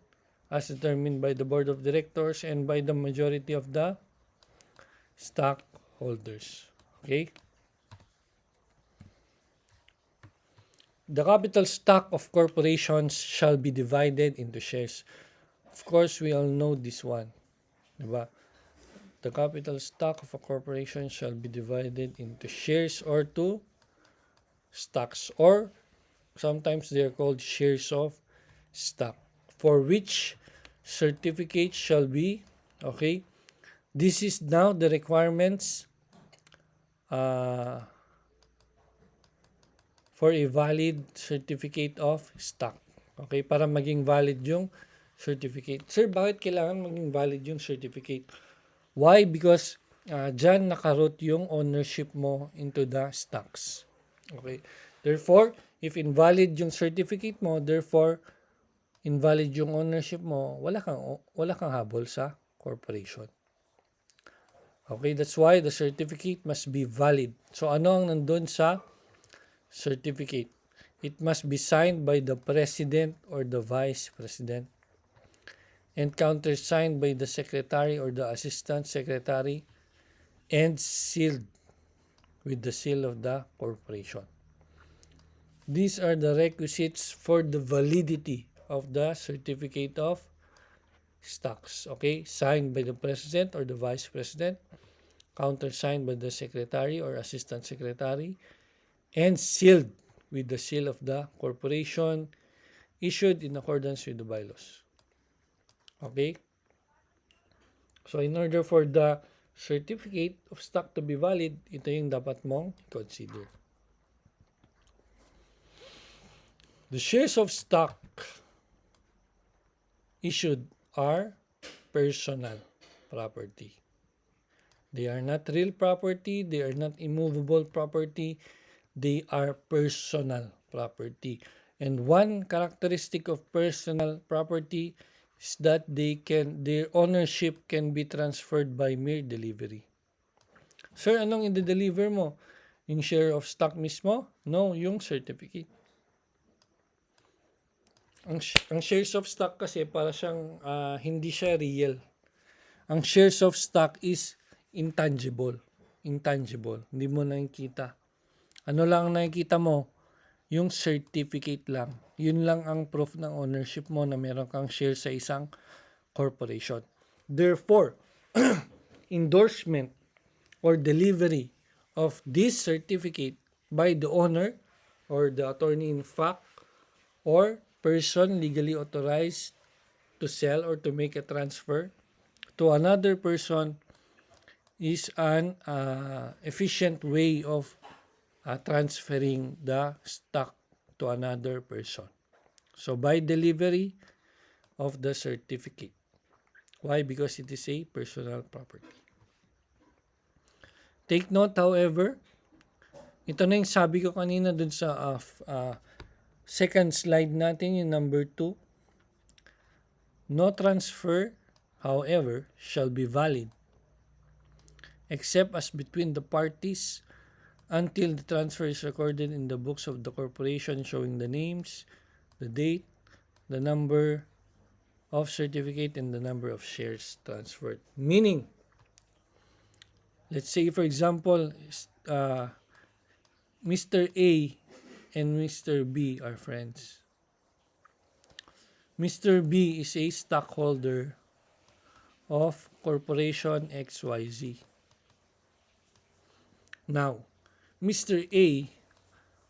as determined by the Board of Directors and by the majority of the stockholders. Okay? The capital stock of corporations shall be divided into shares. Of course, we all know this one. Diba? The capital stock of a corporation shall be divided into shares or to stocks, or sometimes they are called shares of stock, for which certificate shall be, okay, this is now the requirements for a valid certificate of stock. Okay, para maging valid yung certificate. Sir, bakit kailangan maging valid yung certificate? Why? Because dyan nakaroot yung ownership mo into the stocks. Okay. Therefore, if invalid yung certificate mo, therefore, invalid yung ownership mo, wala kang habol sa corporation. Okay, that's why the certificate must be valid. So, ano ang nandun sa certificate? It must be signed by the president or the vice president and countersigned by the secretary or the assistant secretary and sealed with the seal of the corporation. These are the requisites for the validity of the certificate of stocks. Okay, signed by the president or the vice president, countersigned by the secretary or assistant secretary, and sealed with the seal of the corporation, issued in accordance with the bylaws. Okay? So, in order for the certificate of stock to be valid, ito yung dapat mong consider. The shares of stock issued are personal property. They are not real property. They are not immovable property. They are personal property. And one characteristic of personal property is that their ownership can be transferred by mere delivery. Sir, anong i-deliver mo? Yung share of stock mismo? No, yung certificate. Ang shares of stock kasi para siyang hindi siya real. Ang shares of stock is intangible. Hindi mo nakikita. Ano lang ang nakikita mo? Yung certificate lang. Yun lang ang proof ng ownership mo na meron kang share sa isang corporation. Therefore, endorsement or delivery of this certificate by the owner or the attorney in fact or person legally authorized to sell or to make a transfer to another person is an efficient way of transferring the stock to another person. So by delivery of the certificate. Why? Because it is a personal property. Take note, however, ito na yung sabi ko kanina dun sa second slide natin, yung number 2. No transfer, however, shall be valid except as between the parties until the transfer is recorded in the books of the corporation showing the names, the date, the number of certificate, and the number of shares transferred. Meaning, let's say for example, Mr. A and Mr. B are friends. Mr. B is a stockholder of Corporation XYZ. Now, Mr. A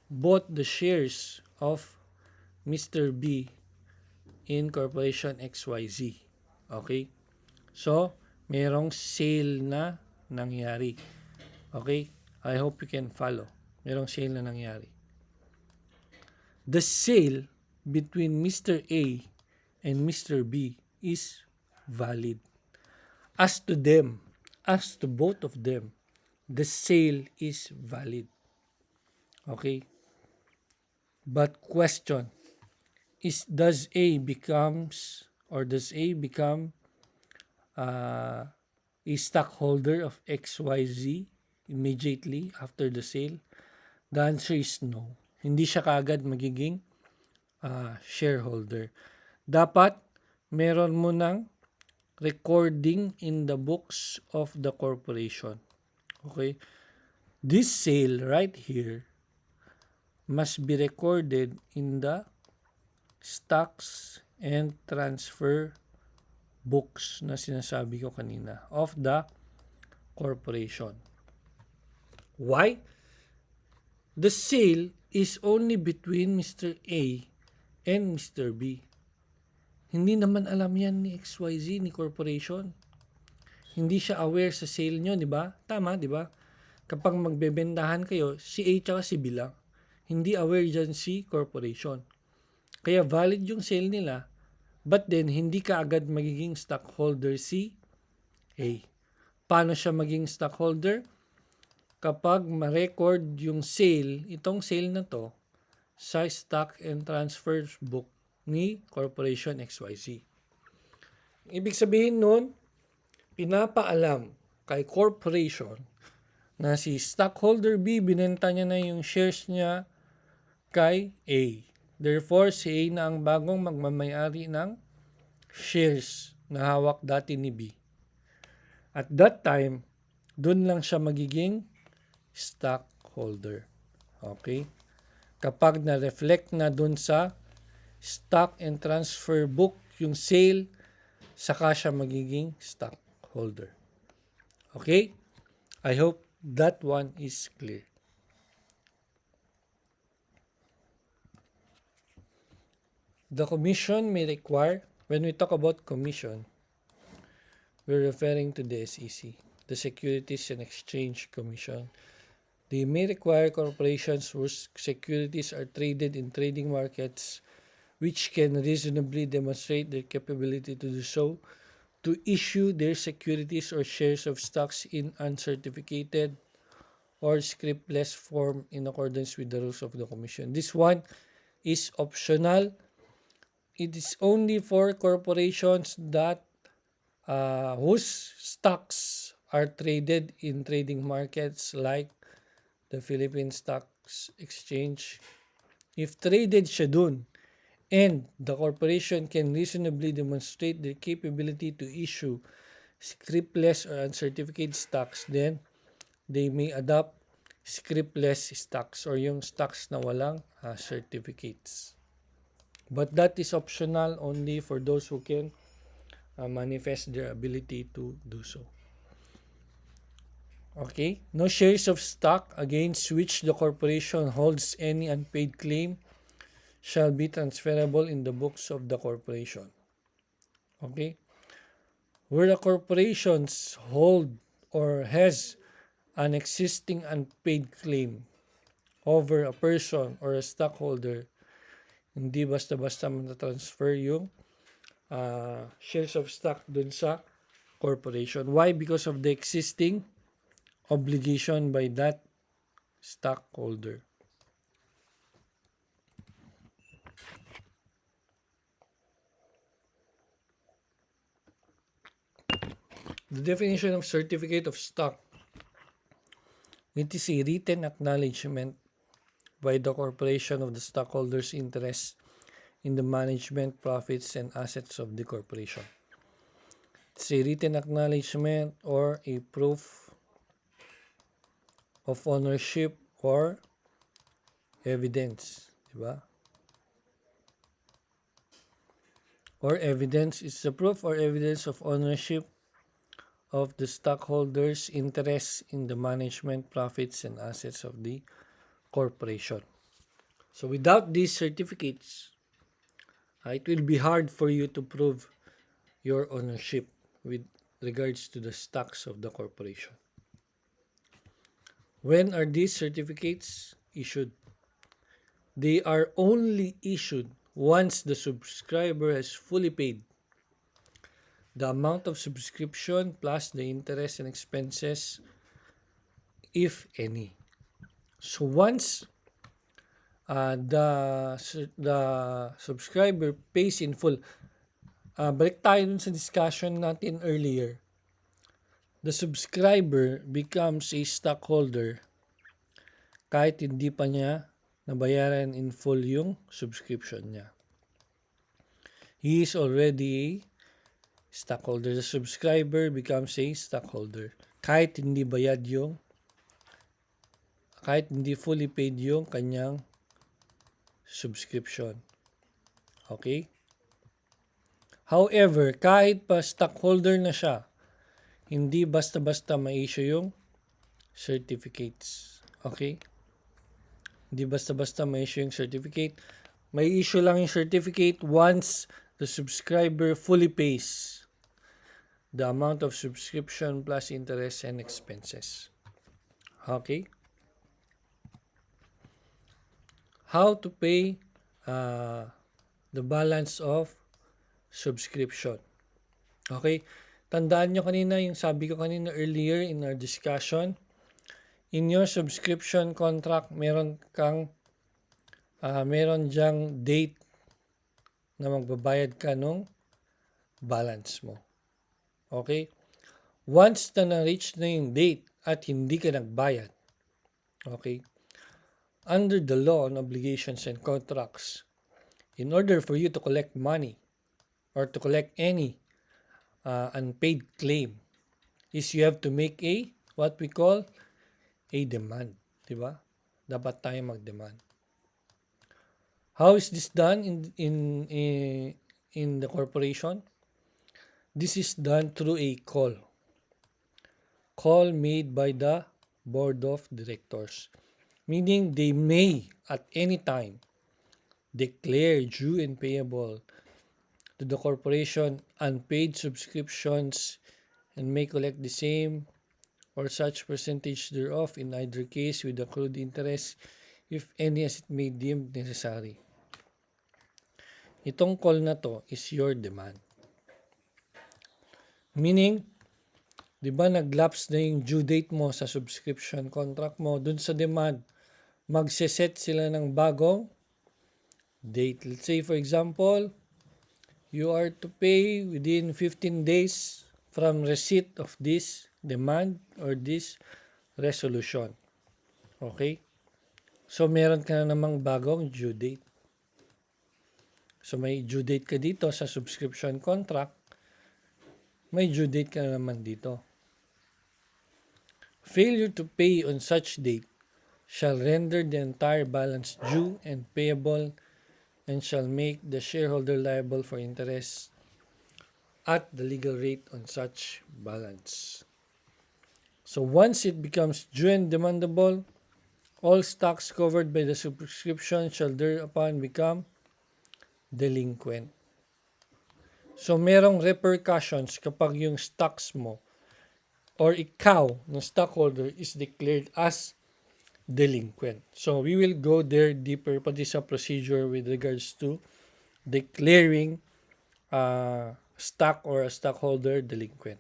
bought the shares of Mr. B in Corporation XYZ. Okay? So, merong sale na nangyari. Okay? I hope you can follow. Merong sale na nangyari. The sale between Mr. A and Mr. B is valid. As to them, as to both of them, the sale is valid. Okay? But question is, does A become a stockholder of XYZ immediately after the sale? The answer is no. Hindi siya kaagad magiging shareholder. Dapat meron mo ng recording in the books of the corporation. Okay? This sale right here must be recorded in the stocks and transfer books na sinasabi ko kanina of the corporation. Why? The sale is only between Mr. A and Mr. B. Hindi naman alam yan ni XYZ, ni corporation. Hindi siya aware sa sale nyo, di ba? Tama, di ba? Kapag magbebentahan kayo, si A tsaka si B lang. Hindi aware dyan si corporation. Kaya valid yung sale nila, but then hindi ka agad magiging stockholder si A. Paano siya maging stockholder? Kapag ma-record yung sale, itong sale na to, sa stock and transfer book ni Corporation XYZ. Ibig sabihin nun, pinapaalam kay corporation na si stockholder B, binenta niya na yung shares niya kay A. Therefore, si A na ang bagong magmamayari ng shares na hawak dati ni B. At that time, dun lang siya magiging stockholder. Okay? Kapag na-reflect na dun sa stock and transfer book yung sale, saka siya magiging stockholder. Okay? I hope that one is clear. The commission may require, when we talk about commission, we're referring to the SEC, the Securities and Exchange Commission. They may require corporations whose securities are traded in trading markets which can reasonably demonstrate their capability to do so to issue their securities or shares of stocks in uncertificated or scriptless form in accordance with the rules of the Commission. This one is optional. It is only for corporations that whose stocks are traded in trading markets like the Philippine Stock Exchange. If traded siya dun, and the corporation can reasonably demonstrate their capability to issue scriptless or uncertificated stocks, then they may adopt scriptless stocks or yung stocks na walang certificates. But that is optional only for those who can manifest their ability to do so. Okay? No shares of stock against which the corporation holds any unpaid claim shall be transferable in the books of the corporation. Okay? Where the corporations hold or has an existing unpaid claim over a person or a stockholder, hindi basta-basta transfer yung shares of stock dun sa corporation. Why? Because of the existing obligation by that stockholder. The definition of certificate of stock. It is a written acknowledgement by the corporation of the stockholders' interest in the management, profits, and assets of the corporation. It's a written acknowledgement or a proof of ownership or evidence. Diba? Or evidence is the proof or evidence of ownership of the stockholders' interest in the management, profits, and assets of the corporation. So without these certificates, it will be hard for you to prove your ownership with regards to the stocks of the corporation. When are these certificates issued? They are only issued once the subscriber has fully paid the amount of subscription plus the interest and expenses, if any. So once the subscriber pays in full, balik tayo dun sa discussion natin earlier. The subscriber becomes a stockholder kahit hindi pa niya nabayaran in full yung subscription niya. He is already a stockholder. The subscriber becomes a stockholder kahit hindi fully paid yung kanyang subscription. Okay? However, kahit pa stockholder na siya, hindi basta-basta ma-issue yung certificates. Okay? Hindi basta-basta ma-issue yung certificate. May issue lang yung certificate once the subscriber fully pays the amount of subscription plus interest and expenses. Okay? How to pay the balance of subscription. Okay? Tandaan nyo kanina, yung sabi ko kanina earlier in our discussion, in your subscription contract, meron diyang date na magbabayad ka nung balance mo. Okay? Once na-reach na yung date at hindi ka nagbayad, okay, under the law on obligations and contracts, in order for you to collect money or to collect any unpaid claim, is you have to make what we call a demand. Diba? Dapat tayo mag-demand. How is this done in the corporation? This is done through a call made by the board of directors. Meaning they may at any time declare due and payable to the corporation unpaid subscriptions and may collect the same or such percentage thereof in either case with accrued interest, if any, as it may deem necessary. Itong call na to is your demand. Meaning, di ba nag-lapse na yung due date mo sa subscription contract mo, dun sa demand, magse-set sila ng bagong date. Let's say for example, you are to pay within 15 days from receipt of this demand or this resolution. Okay? So, meron ka na namang bagong due date. So, may due date ka dito sa subscription contract. May due date ka na naman dito. Failure to pay on such date shall render the entire balance due and payable and shall make the shareholder liable for interest at the legal rate on such balance. So once it becomes due and demandable, all stocks covered by the subscription shall thereupon become delinquent. So merong repercussions kapag yung stocks mo or ikaw ng stockholder is declared as delinquent. So we will go there deeper pati sa procedure with regards to declaring stock or a stockholder delinquent.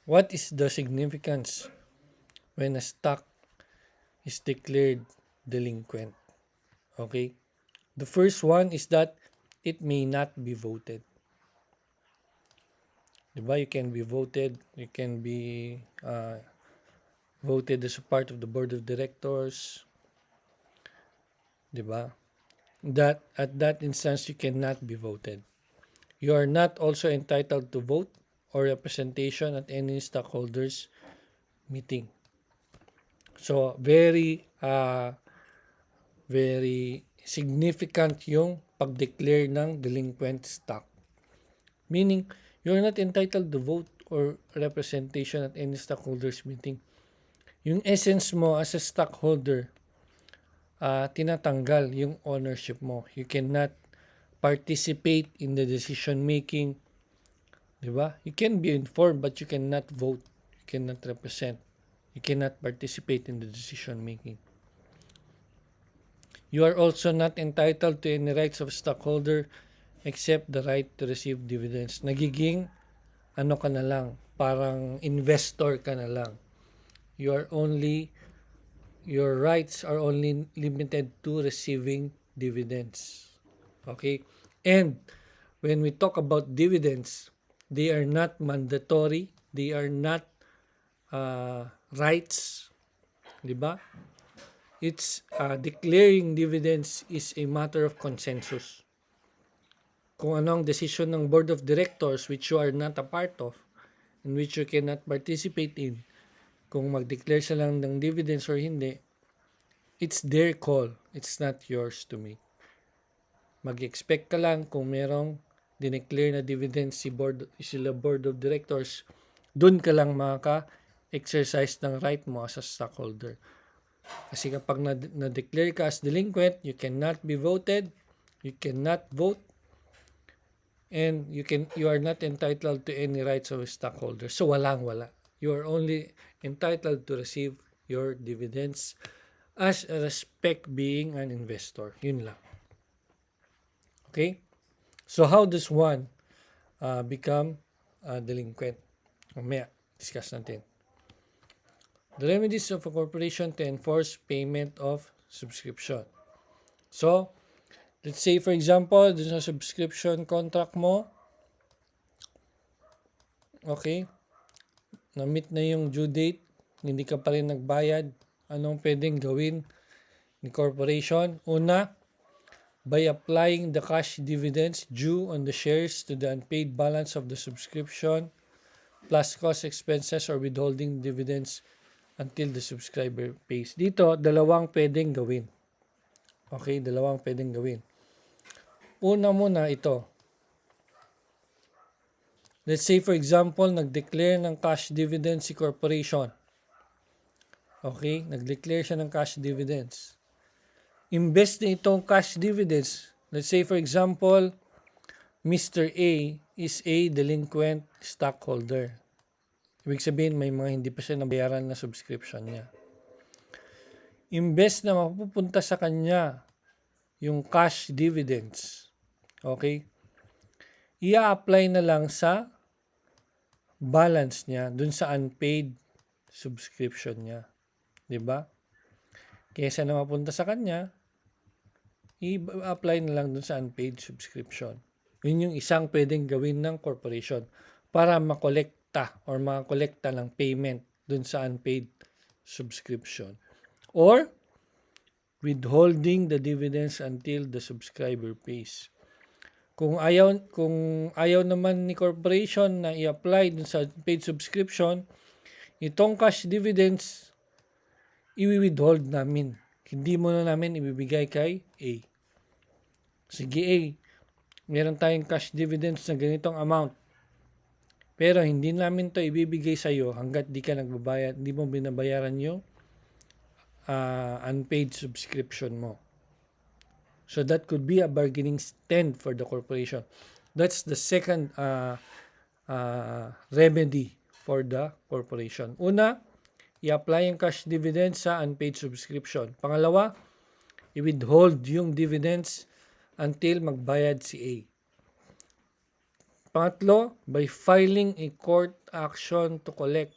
What is the significance when a stock is declared delinquent? Okay? The first one is that it may not be voted. Diba? You can be voted. You can be voted as a part of the board of directors. Diba? That at that instance, you cannot be voted. You are not also entitled to vote or representation at any stockholders meeting. So, very significant yung pag-declare ng delinquent stock. Meaning, you're not entitled to vote or representation at any stockholders meeting. Yung essence mo as a stockholder, tinatanggal yung ownership mo. You cannot participate in the decision making. Diba? You can be informed but you cannot vote. You cannot represent. You cannot participate in the decision making. You are also not entitled to any rights of stockholder except the right to receive dividends. Nagiging ka na lang, parang investor ka na lang. Your rights are only limited to receiving dividends. Okay? And when we talk about dividends, they are not mandatory. They are not rights. Diba? It's declaring dividends is a matter of consensus. Kung ano ang decision ng board of directors which you are not a part of, in which you cannot participate in, kung mag-declare sila lang ng dividends or hindi, it's their call. It's not yours to make. Mag-expect ka lang kung merong dineclare na dividends sila board of directors, dun ka lang makaka-exercise ng right mo as a stockholder. Kasi kapag na-declare ka as delinquent, you cannot be voted, you cannot vote, and you are not entitled to any rights of a stockholder. So walang-wala. You are only entitled to receive your dividends as a respect being an investor. Yun lang. Okay? So how does one become delinquent? Mamaya, discuss natin. The remedies of a corporation to enforce payment of subscription. So, let's say for example, dun sa subscription contract mo, okay, na-meet na yung due date, hindi ka pa rin nagbayad, anong pwedeng gawin ni corporation? Una, by applying the cash dividends due on the shares to the unpaid balance of the subscription plus cost expenses or withholding dividends until the subscriber pays. Dito, dalawang pwedeng gawin. Okay, dalawang pwedeng gawin. Una muna ito. Let's say for example, nag-declare ng cash dividends si corporation. Okay, nag-declare siya ng cash dividends. Imbes na itong cash dividends, let's say for example, Mr. A is a delinquent stockholder. Ibig sabihin, may mga hindi pa siya nabayaran na subscription niya. Imbes na mapupunta sa kanya yung cash dividends, okay, i-apply na lang sa balance niya dun sa unpaid subscription niya. Diba? Kesa na mapunta sa kanya, i-apply na lang dun sa unpaid subscription. Yun yung isang pwedeng gawin ng corporation para makolekta or makakolekta ng payment dun sa unpaid subscription. Or withholding the dividends until the subscriber pays. Kung ayaw naman ni corporation na i-apply dun sa paid subscription, itong cash dividends i-withhold namin. Hindi mo na namin ibibigay kay A. Sige A, meron tayong cash dividends na ganitong amount. Pero hindi namin to ibibigay sa iyo hangga't di ka nagbabayad, di mo binabayaran yung unpaid subscription mo. So that could be a bargaining stand for the corporation. That's the second remedy for the corporation. Una, i-apply yung cash dividend sa unpaid subscription. Pangalawa, i-withhold yung dividends until magbayad si A. Pangatlo, by filing a court action to collect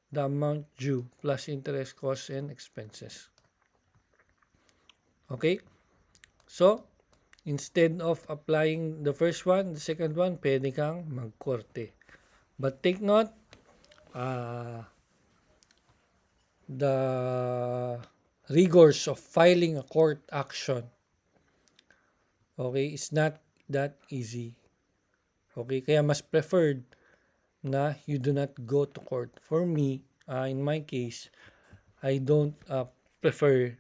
the amount due plus interest, costs, and expenses. Okay? So, instead of applying the first one, the second one, pwede kang magkorte. But take note, the rigors of filing a court action, okay, is not that easy. Okay, kaya mas preferred na you do not go to court. For me, in my case, I don't prefer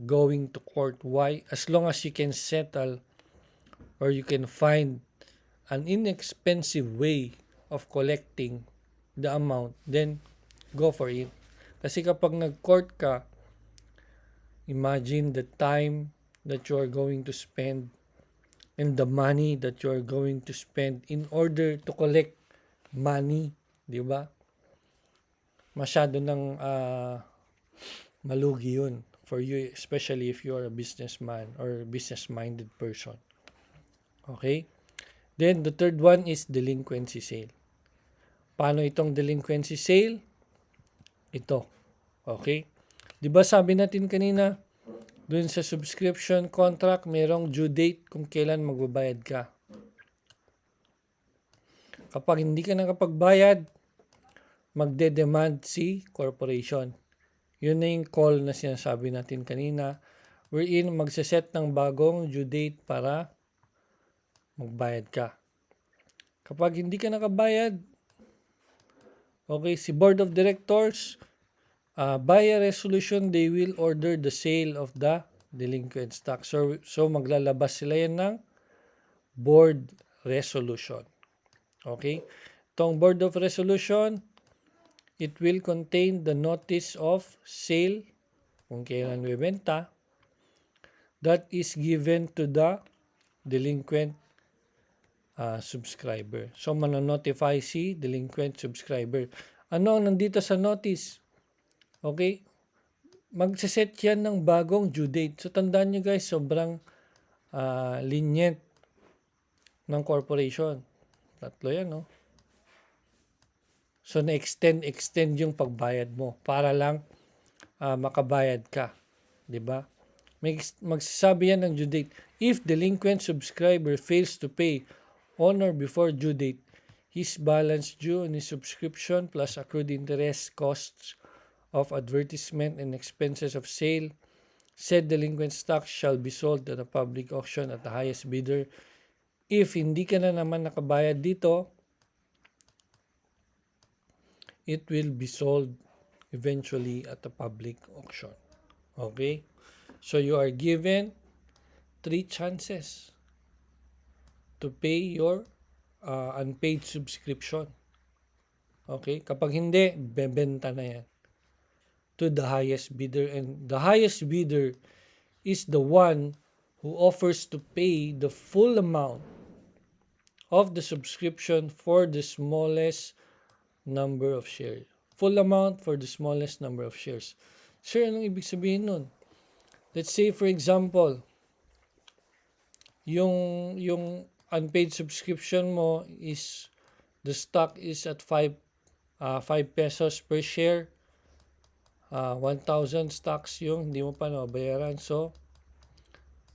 going to court. Why? As long as you can settle or you can find an inexpensive way of collecting the amount, then go for it. Kasi kapag nag-court ka, imagine the time that you are going to spend and the money that you are going to spend in order to collect money, di ba? Masyado ng malugi yun for you, especially if you are a businessman or business-minded person. Okay? Then, the third one is delinquency sale. Paano itong delinquency sale? Ito. Okay? Di ba sabi natin kanina, dun sa subscription contract, merong due date kung kailan magbabayad ka. Kapag hindi ka nakapagbayad, magde-demand si corporation. Yun na yung call na sinasabi natin kanina, wherein magsaset ng bagong due date para magbayad ka. Kapag hindi ka nakabayad, okay, si Board of Directors, by a resolution, they will order the sale of the delinquent stock. So maglalabas sila yan ng board resolution. Okay? Itong board of resolution, it will contain the notice of sale, kung kailan bebenta, that is given to the delinquent subscriber. So manonotify si delinquent subscriber. Ano ang nandito sa notice? Okay? Magsiset yan ng bagong due date. So, tandaan nyo guys, sobrang lenient ng corporation. Tatlo yan, no? So, extend yung pagbayad mo para lang makabayad ka. Diba? Magsasabi yan ng due date. If delinquent subscriber fails to pay on or before due date, his balance due on his subscription plus accrued interest, costs of advertisement and expenses of sale, said delinquent stock shall be sold at a public auction at the highest bidder. If hindi ka na naman nakabayad dito, it will be sold eventually at a public auction. Okay? So you are given 3 chances to pay your unpaid subscription. Okay? Kapag hindi, bebenta na yan to the highest bidder, and the highest bidder is the one who offers to pay the full amount of the subscription for the smallest number of shares. Full amount for the smallest number of shares. Sir, anong ibig sabihin nun? Let's say for example, yung unpaid subscription mo is, the stock is at 5 pesos per share. 1,000 stocks yung hindi mo pa nabayaran. So,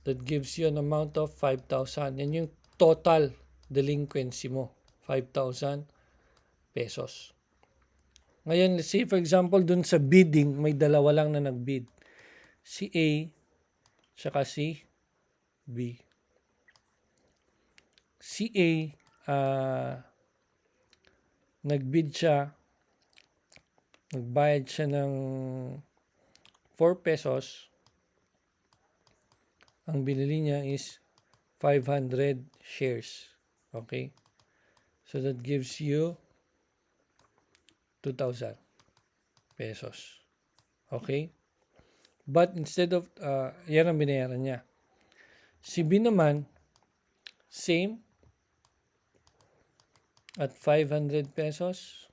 that gives you an amount of 5,000. Yan yung total delinquency mo. 5,000 pesos. Ngayon, let's say for example, dun sa bidding, may dalawa lang na nagbid. Si A, saka si B. Si A, nagbid siya, nagbayad siya ng 4 pesos. Ang binili niya is 500 shares. Okay? So that gives you 2,000 pesos. Okay? But instead of, yan ang binayaran niya. Si B naman, same, at 500 pesos,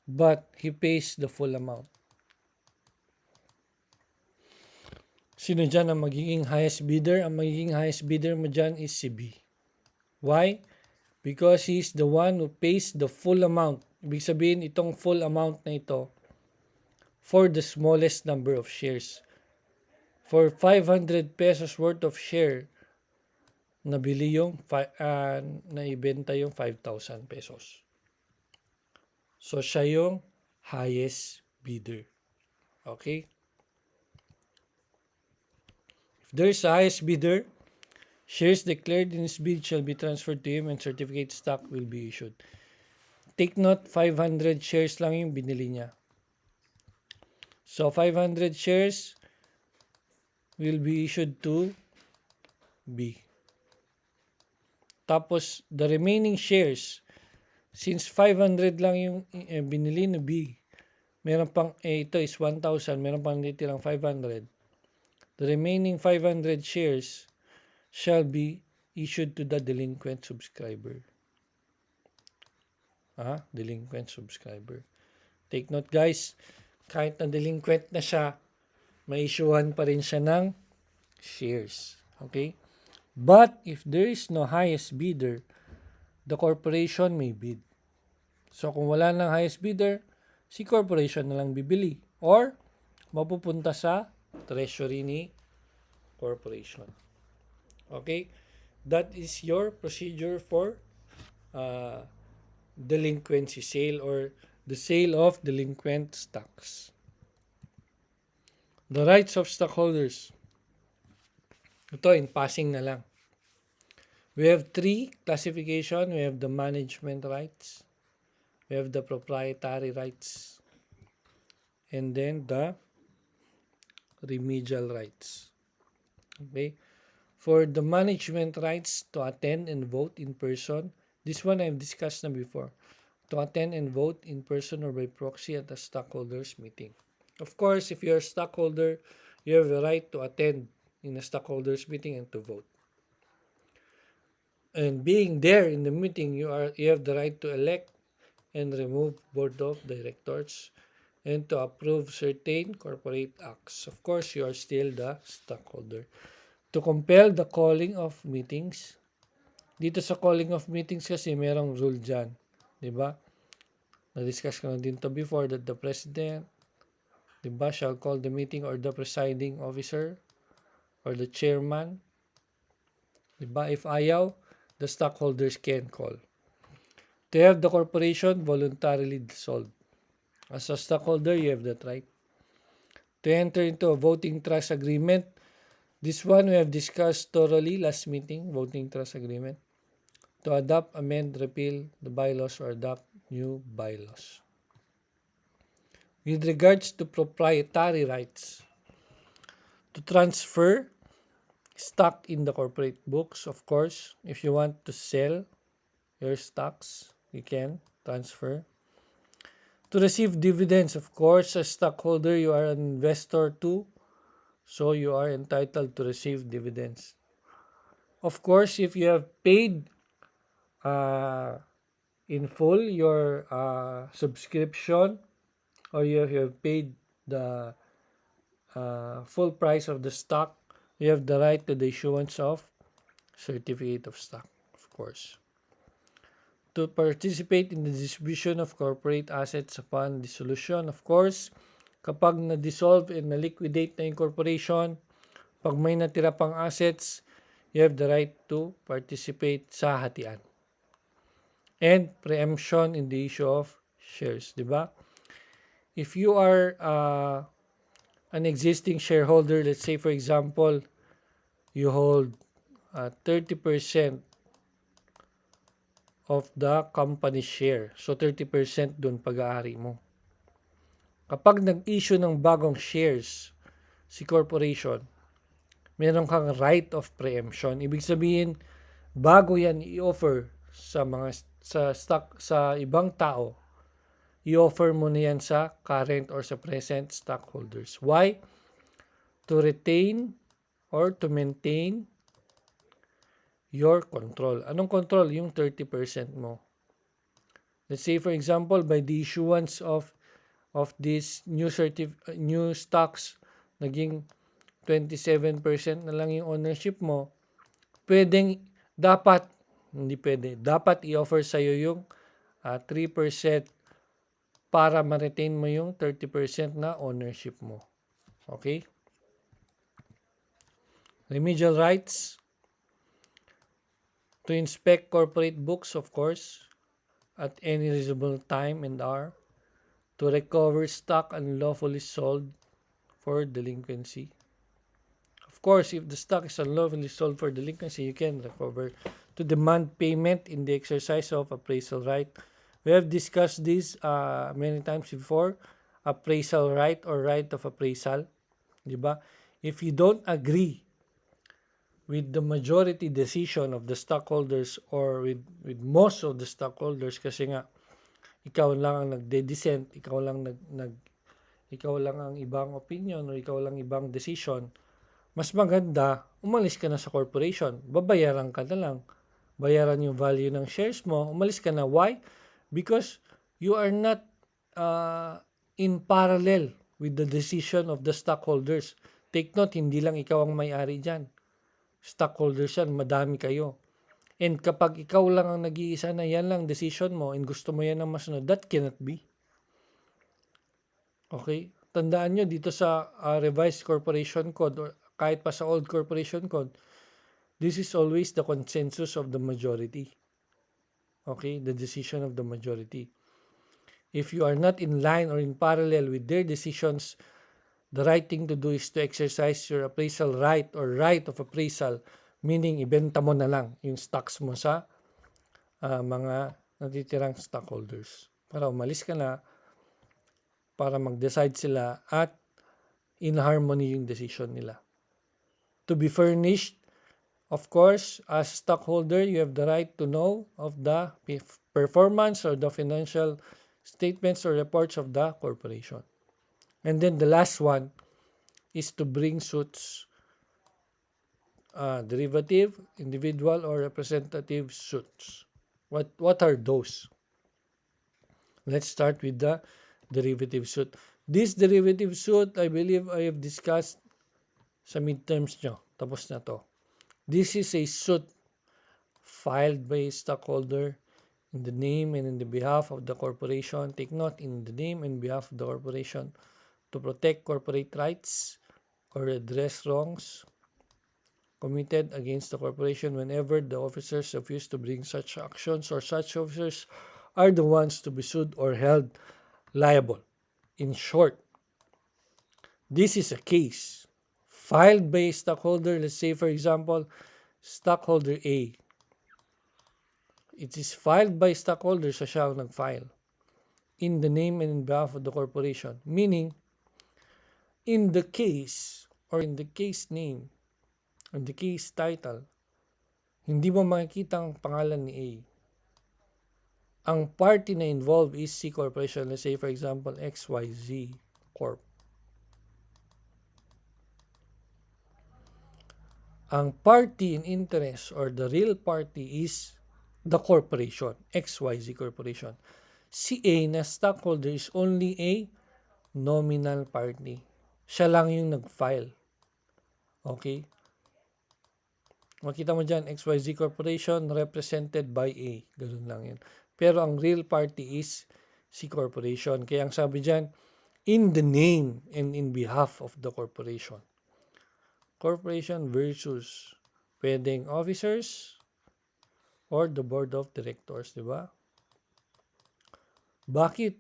but he pays the full amount. Sino dyan ang magiging highest bidder? Ang magiging highest bidder mo dyan is si B. Why? Because he's the one who pays the full amount. Ibig sabihin, itong full amount na ito for the smallest number of shares. For 500 pesos worth of share, nabili yung, naibenta yung 5,000 pesos. So, siya yung highest bidder. Okay? If there's a highest bidder, shares declared in his bid shall be transferred to him and certificate stock will be issued. Take note, 500 shares lang yung binili niya. So, 500 shares will be issued to B. Tapos, the remaining shares, since 500 lang yung binili ni B, meron pang, ito is 1,000, meron pang nitirang 500. The remaining 500 shares shall be issued to the delinquent subscriber. Delinquent subscriber. Take note guys, kahit na delinquent na siya, may issuehan pa rin siya ng shares. Okay? But if there is no highest bidder, the corporation may bid. So kung wala nang highest bidder, si corporation na lang bibili or mapupunta sa treasury ni corporation. Okay? That is your procedure for delinquency sale or the sale of delinquent stocks. The rights of stockholders. Ito, in passing na lang. We have 3 classification. We have the management rights. We have the proprietary rights. And then the remedial rights. Okay? For the management rights to attend and vote in person, this one I've discussed na before. To attend and vote in person or by proxy at a stockholders meeting. Of course, if you're a stockholder, you have the right to attend in a stockholders meeting and to vote. And being there in the meeting, you have the right to elect and remove board of directors and to approve certain corporate acts. Of course, you are still the stockholder. To compel the calling of meetings. Dito sa calling of meetings kasi merong rule dyan. Diba? Na-discuss ko na din to before that the president, diba, shall call the meeting or the presiding officer or the chairman. Diba? If ayaw, the stockholders can call. To have the corporation voluntarily dissolved. As a stockholder, you have that right. To enter into a voting trust agreement. This one we have discussed thoroughly last meeting, voting trust agreement. To adopt, amend, repeal the bylaws or adopt new bylaws. With regards to proprietary rights, to transfer stock in the corporate books, of course, if you want to sell your stocks, you can transfer. To receive dividends, of course, as stockholder, you are an investor too. So, you are entitled to receive dividends. Of course, if you have paid in full your subscription or you have paid the full price of the stock, you have the right to the issuance of certificate of stock, of course. To participate in the distribution of corporate assets upon dissolution, of course, kapag na-dissolve and na-liquidate na yung corporation, pag may natira pang assets, you have the right to participate sa hatian. And preemption in the issue of shares, di ba? If you are an existing shareholder, let's say for example, you hold 30% of the company share. So 30% dun pag-aari mo. Kapag nag-issue ng bagong shares si corporation, meron kang right of preemption. Ibig sabihin, bago yan i-offer sa mga sa ibang tao, i-offer mo na yan sa current or sa present stockholders. Why? To retain or to maintain your control. Anong control? Yung 30% mo. Let's say for example, by the issuance of this new stocks, naging 27% na lang yung ownership mo, dapat i-offer sa'yo yung 3% para ma-retain mo yung 30% na ownership mo. Okay? Remedial rights. To inspect corporate books, of course, at any reasonable time and hour. To recover stock unlawfully sold for delinquency. Of course, if the stock is unlawfully sold for delinquency, you can recover. To demand payment in the exercise of appraisal right. We have discussed this many times before. Appraisal right or right of appraisal. Diba? If you don't agree with the majority decision of the stockholders or with most of the stockholders, kasi nga ikaw lang ang nagde-dissent, ikaw lang ang ibang opinion or ikaw lang ibang decision, mas maganda umalis ka na sa corporation. Babayaran ka na lang. Bayaran yung value ng shares mo, umalis ka na. Why? Because you are not in parallel with the decision of the stockholders. Take note, hindi lang ikaw ang may-ari dyan. Stockholders yan, madami kayo. And kapag ikaw lang ang nag-iisa na yan lang decision mo and gusto mo yan ang masunod, that cannot be. Okay? Tandaan nyo dito sa revised corporation code or kahit pa sa old corporation code, this is always the consensus of the majority. Okay? The decision of the majority. If you are not in line or in parallel with their decisions, the right thing to do is to exercise your appraisal right or right of appraisal, meaning ibenta mo na lang yung stocks mo sa mga natitirang stockholders para umalis ka na, para mag-decide sila at in harmony yung decision nila. To be furnished, of course, as stockholder, you have the right to know of the performance or the financial statements or reports of the corporation. And then the last one is to bring suits, derivative, individual, or representative suits. What are those? Let's start with the derivative suit. This derivative suit, I believe I have discussed sa midterms nyo. Tapos na to. This is a suit filed by a stockholder in the name and in the behalf of the corporation. Take note, in the name and behalf of the corporation, to protect corporate rights or redress wrongs committed against the corporation whenever the officers refuse to bring such actions or such officers are the ones to be sued or held liable. In short, this is a case filed by a stockholder. Let's say, for example, stockholder A. It is filed by stockholder, so siya ang nag-file in the name and in behalf of the corporation. Meaning, in the case or in the case name or the case title, hindi mo makikita ang pangalan ni A. Ang party na involved is C Corporation. Let's say for example, XYZ Corp. Ang party in interest or the real party is the corporation, XYZ Corporation. Si A na stockholder is only a nominal party. Siya lang yung nag-file. Okay? Makita mo dyan, XYZ Corporation represented by A. Ganun lang yun. Pero ang real party is C Corporation. Kaya ang sabi dyan, in the name and in behalf of the corporation. Corporation versus pwedeng officers or the board of directors, di ba? Bakit?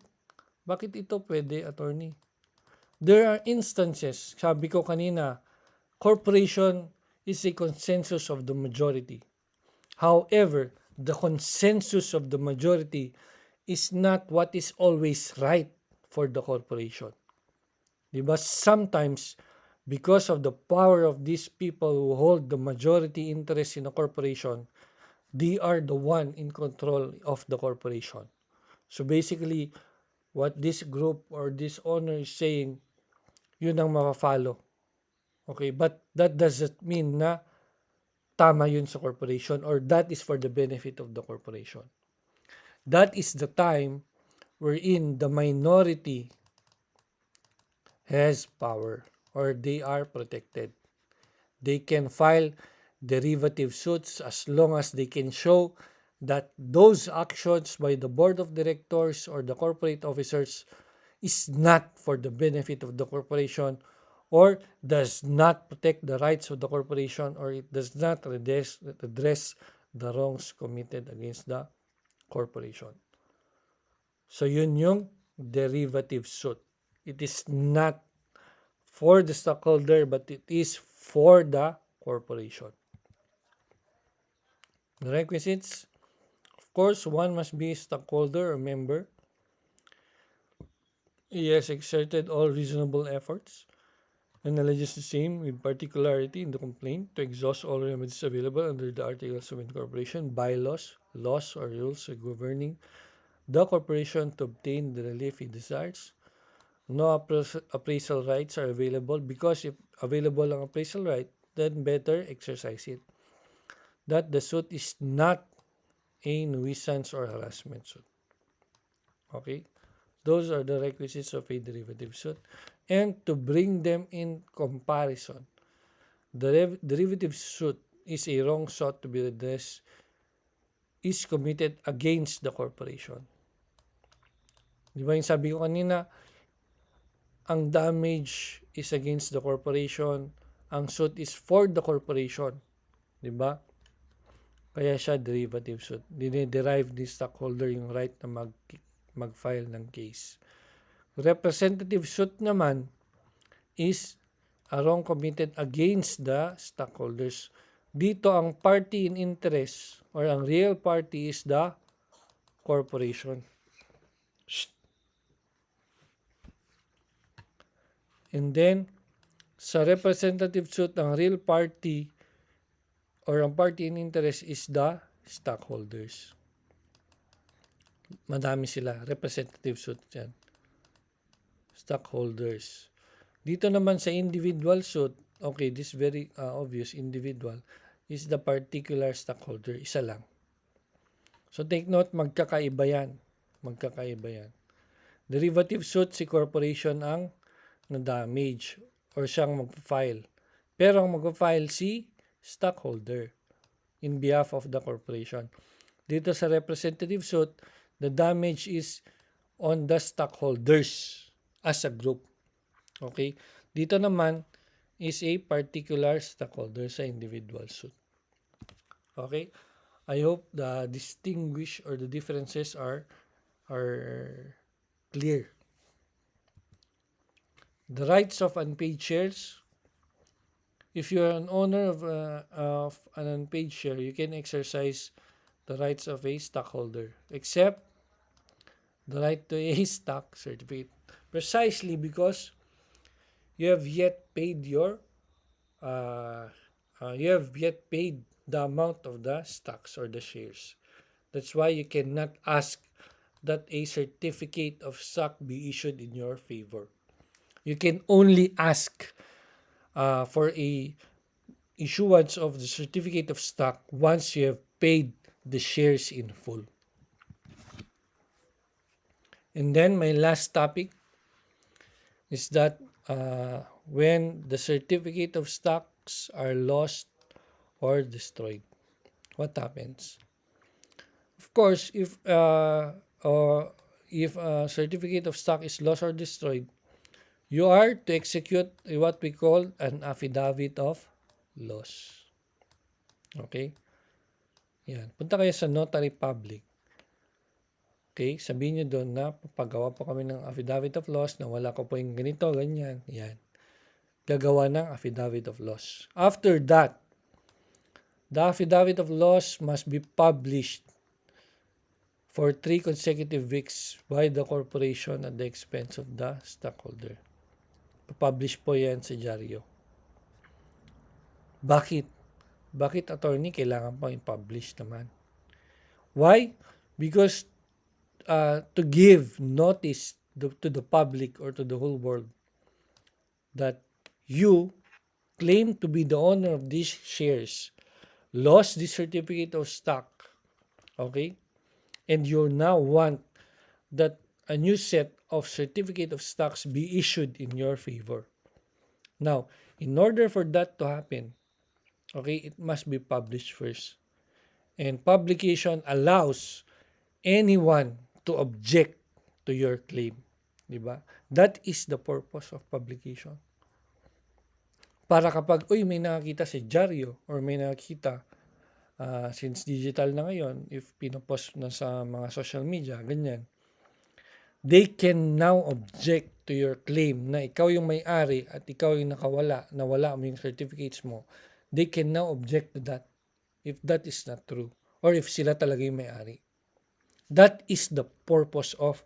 Bakit ito pwede, attorney? There are instances, sabi ko kanina, corporation is a consensus of the majority. However, the consensus of the majority is not what is always right for the corporation. Diba? Sometimes, because of the power of these people who hold the majority interest in a corporation, They are the one in control of the corporation. So basically, what this group or this owner is saying, yun ang mapafollow. Okay, but that doesn't mean na tama yun sa corporation or that is for the benefit of the corporation. That is the time wherein the minority has power or they are protected. They can file derivative suits as long as they can show that those actions by the board of directors or the corporate officers is not for the benefit of the corporation or does not protect the rights of the corporation or it does not address the wrongs committed against the corporation. So yun yung derivative suit. It is not for the stockholder but it is for the corporation. The requisites, of course, one must be a stockholder or member. He has exerted all reasonable efforts and alleges the same with particularity in the complaint to exhaust all remedies available under the Articles of Incorporation, bylaws, laws, or rules governing the corporation to obtain the relief he desires. No appraisal rights are available because if available ang appraisal right, then better exercise it. That the suit is not a nuisance or harassment suit. Okay? Those are the requisites of a derivative suit. And to bring them in comparison, the derivative suit is a wrong sought to be redressed is committed against the corporation. Di ba yung sabi ko kanina, ang damage is against the corporation, ang suit is for the corporation. Di ba? Kaya siya derivative suit. Diniderive ni stockholder yung right na mag-file ng case. Representative suit naman is a wrong committed against the stockholders. Dito ang party in interest or ang real party is the corporation. And then, sa representative suit, ang real party or ang party in interest is the stockholders. Madami sila. Representative suit yan. Stockholders. Dito naman sa individual suit, okay, this very obvious individual is the particular stockholder. Isa lang. So take note, magkakaiba yan. Derivative suit, si corporation ang na-damage or siyang mag-file. Pero ang mag-file si stockholder in behalf of the corporation. Dito sa representative suit, the damage is on the stockholders as a group. Okay? Dito naman is a particular stockholder sa individual suit. Okay? I hope the distinguish or the differences are clear. The rights of unpaid shares. If you are an owner of an unpaid share, you can exercise the rights of a stockholder, except the right to a stock certificate. Precisely because you have yet paid the amount of the stocks or the shares. That's why you cannot ask that a certificate of stock be issued in your favor. You can only ask for a issuance of the certificate of stock once you have paid the shares in full. And then my last topic is that when the certificate of stocks are lost or destroyed, what happens? Of course, if a certificate of stock is lost or destroyed, you are to execute what we call an affidavit of loss. Okay? Yan. Punta kayo sa notary public. Okay? Sabihin nyo doon na papagawa po kami ng affidavit of loss na wala ko po yung ganito, ganyan. Yan. Gagawa ng affidavit of loss. After that, the affidavit of loss must be published for 3 consecutive weeks by the corporation at the expense of the stockholder. Publish po yan sa dyaryo. Bakit? Bakit, attorney, kailangan pang i-publish naman? Why? Because to give notice to the public or to the whole world that you claim to be the owner of these shares, lost the certificate of stock, okay? And you now want that a new set of certificate of stocks be issued in your favor. Now, in order for that to happen, okay, it must be published first. And publication allows anyone to object to your claim. Diba? That is the purpose of publication. Para kapag, may nakakita si Jaryo or may nakakita, since digital na ngayon, if pinopost na sa mga social media, ganyan, they can now object to your claim na ikaw yung may-ari at ikaw yung nawala mo yung certificates mo. They can now object to that if that is not true or if sila talaga yung may-ari. That is the purpose of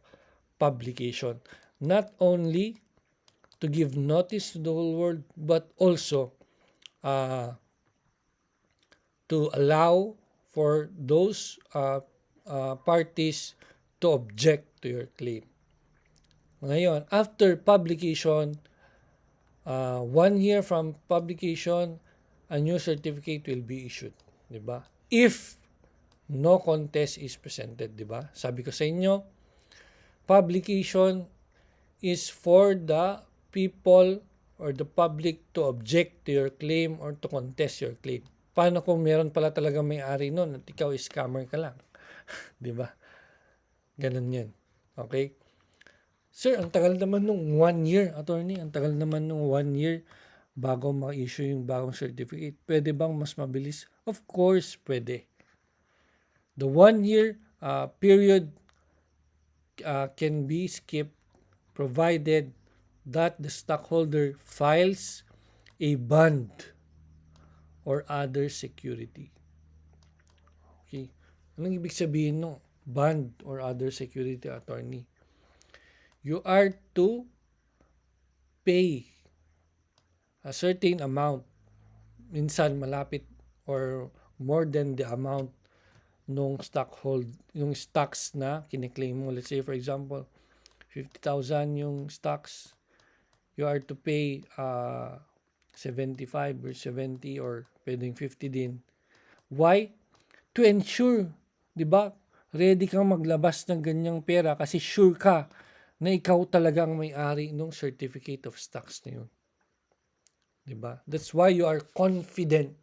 publication. Not only to give notice to the whole world, but also to allow for those parties to object to your claim. Ngayon, after publication, 1 year from publication, a new certificate will be issued. Diba? If no contest is presented. Diba? Sabi ko sa inyo, publication is for the people or the public to object to your claim or to contest your claim. Paano kung meron pala talaga may-ari nun at ikaw is scammer ka lang? Diba? Ganun yun. Okay? Sir, ang tagal naman nung 1 year, attorney. Ang tagal naman nung 1 year bago ma-issue yung bagong certificate. Pwede bang mas mabilis? Of course, pwede. The 1 year period can be skipped provided that the stockholder files a bond or other security. Okay. Anong ibig sabihin no? Bond or other security, attorney? You are to pay a certain amount, minsan malapit or more than the amount nung yung stocks na kiniklaim mo. Let's say for example, 50,000 yung stocks, you are to pay 75 or 70 or pwedeng 50 din. Why? To ensure, di ba, ready kang maglabas ng ganyang pera kasi sure ka na ikaw talagang may-ari ng certificate of stocks na yun. Di ba? That's why you are confident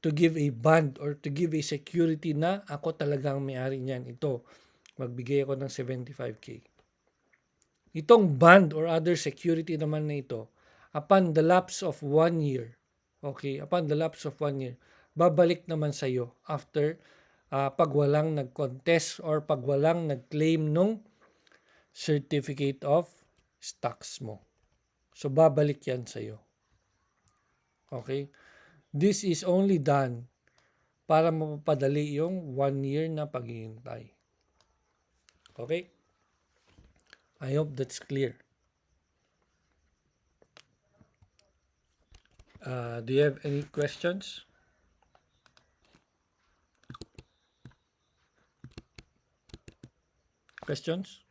to give a bond or to give a security na ako talagang may-ari niyan. Ito, magbigay ako ng 75K. Itong bond or other security naman na ito, upon the lapse of 1 year, okay, upon the lapse of 1 year, babalik naman sa iyo after pag walang nag-contest or pag walang nag-claim nung certificate of stocks mo. So, babalik yan sa iyo. Okay? This is only done para mapapadali yung 1 year na paghihintay. Okay? I hope that's clear. Do you have any questions? Questions?